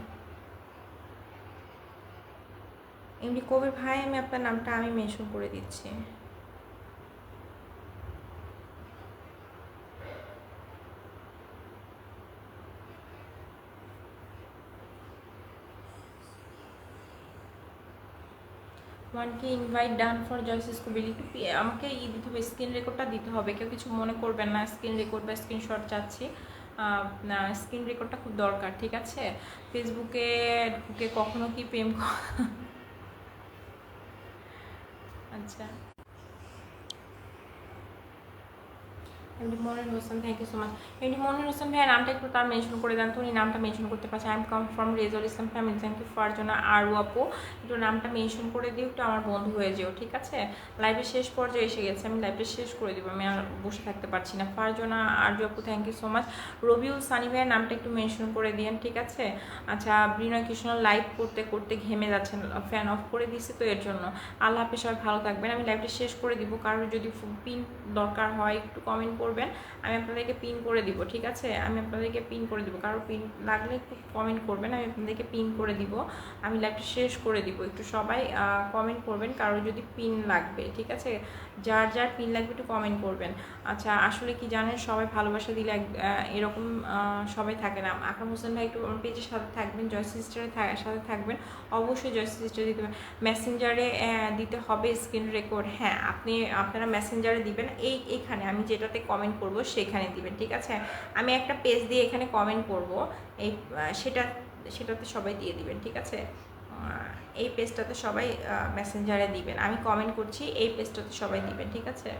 এমডি কবির ভাই আমি আপনার নামটা আমি মেনশন করে দিচ্ছি। ওয়ানকে ইনভাইট ডান ফর জয়সিস কবির। একটু আমাকে দিতে হবে, স্ক্রিন রেকর্ডটা দিতে হবে, কেউ কিছু মনে করবেন না। স্ক্রিন রেকর্ড বা স্ক্রিনশট চাচ্ছি, স্ক্রিন রেকর্ডটা খুব দরকার, ঠিক আছে? ফেসবুকে ঢুকে কখনো কি প্রেম আচ্ছা, MD Monir Hossain, thank you so much. MD Monir Hossain ভাইয়ের নামটা একটু তার মেনশন করে দেন তো, উনি নামটা মেনশন করতে পারছে। I am come from Rezal Islam family, thank you for জন্য। আর আপু একটু নামটা মেনশন করে দিও, একটু আমার বন্ধু হয়ে যেও, ঠিক আছে? লাইভের শেষ পর্যায়ে এসে গেছে, আমি লাইভটা শেষ করে দিব, আমি আর বসে থাকতে পারছি না। ফারজনা আর আপু, thank you so much. Rabiul Sunny ভাইয়ের নামটা একটু মেনশন করে দিয়েন, ঠিক আছে? আচ্ছা, বিনয় কৃষ্ণ লাইভ করতে করতে ঘেমে যাচ্ছেন, ফ্যান অফ করে দিচ্ছে তো এর জন্য। আল্লাহ হাফেজ, সবাই ভালো থাকবেন। আমি লাইভটা শেষ করে দিব, কারোর যদি পিন দরকার হয় একটু কমেন্ট করবেন, আমি আপনাদেরকে পিন করে দিব, ঠিক আছে? আমি আপনাদেরকে পিন করে দিব, কারো পিন লাগলে একটু কমেন্ট করবেন, আমি আপনাদেরকে পিন করে দিব। আমি লাইভটা শেষ করে দিব, একটু সবাই কমেন্ট করবেন কারো যদি পিন লাগবে, ঠিক আছে? যার যার পিন লাগবে একটু কমেন্ট করবেন। আচ্ছা, আসলে কি জানেন, সবাই ভালোবাসা দিলে এরকম সবাই থাকে না। আকরাম হোসেন ভাই একটু আমার পেজের সাথে থাকবেন, জয় সিস্টারের সাথে থাকবেন, অবশ্যই জয় সিস্টার দিতে হবে। মেসেঞ্জারে দিতে হবে স্ক্রিন রেকর্ড, হ্যাঁ আপনারা মেসেঞ্জারে দিবেন, এইখানে আমি যেটাতে কমেন্ট করব সেখানে দিবেন, ঠিক আছে? আমি একটা পেজ দিয়ে এখানে কমেন্ট করব, এই সেটাতে সবাই দিয়ে দিবেন, ঠিক আছে? এই পেজটাতে সবাই মেসেঞ্জারে দিবেন, আমি কমেন্ট করছি, এই পেজটাতে সবাই দিবেন, ঠিক আছে?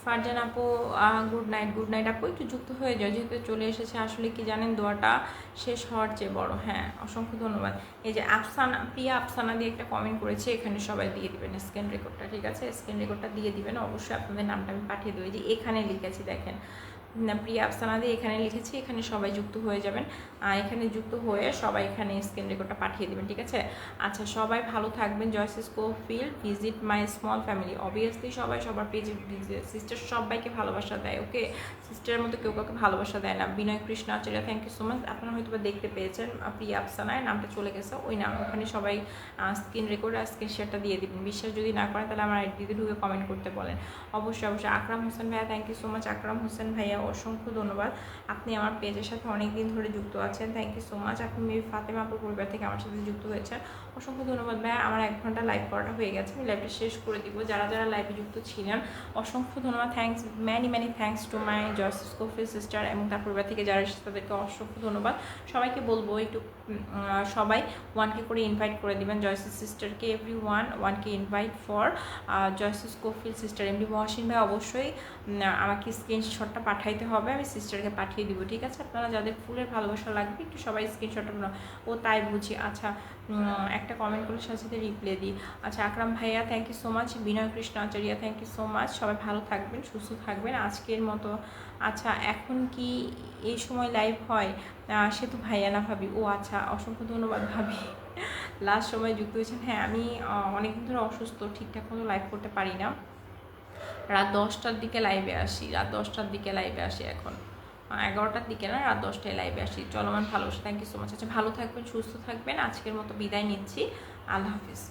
ফারজান আপু, গুড নাইট আপু, একটু যুক্ত হয়ে যাও, যেহেতু চলে এসেছে। আসলে কি জানেন, দোয়াটা শেষ হওয়ার চেয়ে বড়। হ্যাঁ, অসংখ্য ধন্যবাদ। এই যে আফসানা, প্রিয়া আফসানা দিয়ে একটা কমেন্ট করেছে, এখানে সবাই দিয়ে দিবেন স্ক্রিন রেকর্ডটা, ঠিক আছে? স্ক্রিন রেকর্ডটা দিয়ে দিবেন, অবশ্যই আপনাদের নামটা আমি পাঠিয়ে দেবো। যে এখানে লিখেছি দেখেন, প্রিয়া আফসানা দিয়ে এখানে লিখেছি, এখানে সবাই যুক্ত হয়ে যাবেন, এখানে যুক্ত হয়ে সবাই এখানে স্ক্রিন রেকর্ডটা পাঠিয়ে দেবেন, ঠিক আছে? আচ্ছা, সবাই ভালো থাকবেন। Joyce's Cofield, visit my small family. Obviously সবাই সবার পেজে, সিস্টার সবাইকে ভালোবাসা দেয়, ওকে? সিস্টারের মতো কেউ কাউকে ভালোবাসা দেয় না। বিনয় Krishna Acharya, thank you so much. আপনারা হয়তো দেখতে পেয়েছেন, প্রিয়া আফসানায় নামটা চলে গেছে, ওই নাম ওখানে সবাই স্ক্রিন রেকর্ড আর স্ক্রিন শেয়ারটা দিয়ে দিবেন। বিশ্বাস যদি না করেন তাহলে আমার আইডিতে ঢুকে কমেন্ট করতে বলেন, অবশ্যই। আকরাম হোসেন ভাইয়া, thank you so much. Akram Hossain ভাইয়া, অসংখ্য ধন্যবাদ, আপনি আমার পেজের সাথে অনেক দিন ধরে যুক্ত আছেন, থ্যাংক ইউ সো মাচ। আপনি মেবি ফাতেমা আপুর পরিবার থেকে আমার সাথে যুক্ত হয়েছেন, অসংখ্য ধন্যবাদ ভাইয়া। আমার 1 ঘন্টা লাইভ করাটা হয়ে গেছে, আমি লাইভটা শেষ করে দিব। যারা যারা লাইভে যুক্ত ছিলেন অসংখ্য ধন্যবাদ, thanks, many thanks to my Joyce's Cofield sister এবং তার পরিবার থেকে যারা এসেছে তাদেরকে অসংখ্য ধন্যবাদ। সবাইকে বলবো একটু সবাই 1K করে ইনভাইট করে দিবেন জয়সিস সিস্টারকে, everyone 1K invite for জয়সিস Cofield sister. MD Mohsin ভাই, অবশ্যই আমাকে স্ক্রিনশটটা পাঠাইতে হবে, আমি সিস্টারকে পাঠিয়ে দিব, ঠিক আছে? আপনারা যাদের ফুলের ভালোবাসা লাগবে একটু সবাই স্ক্রিনশটটা, ও তাই বুঝি, আচ্ছা একটা কমেন্ট করে সাথে সাথে রিপ্লাই দিই। আচ্ছা, আকরাম ভাইয়া, thank you so much. Binoy Krishna Acharya, thank you so much. সবাই ভালো থাকবেন, সুস্থ থাকবেন আজকের মতো। আচ্ছা, এখন কি এই সময় লাইভ হয়? সে তো ভাইয়া না ভাবি, ও আচ্ছা, অসংখ্য ধন্যবাদ ভাবি, লাস্ট সময় যুক্ত হয়েছেন। হ্যাঁ, আমি অনেকদিন ধরে অসুস্থ, ঠিকঠাক মতো লাইভ করতে পারি না। রাত 10টার দিকে লাইভে আসি, এখন 11টার দিকে না, রাত 10টায় লাইভে আসি। চলমান ভালোবাসা, থ্যাংক ইউ সো মাচ। আচ্ছা, ভালো থাকবেন, সুস্থ থাকবেন, আজকের মতো বিদায় নিচ্ছি, আল্লাহ হাফিজ।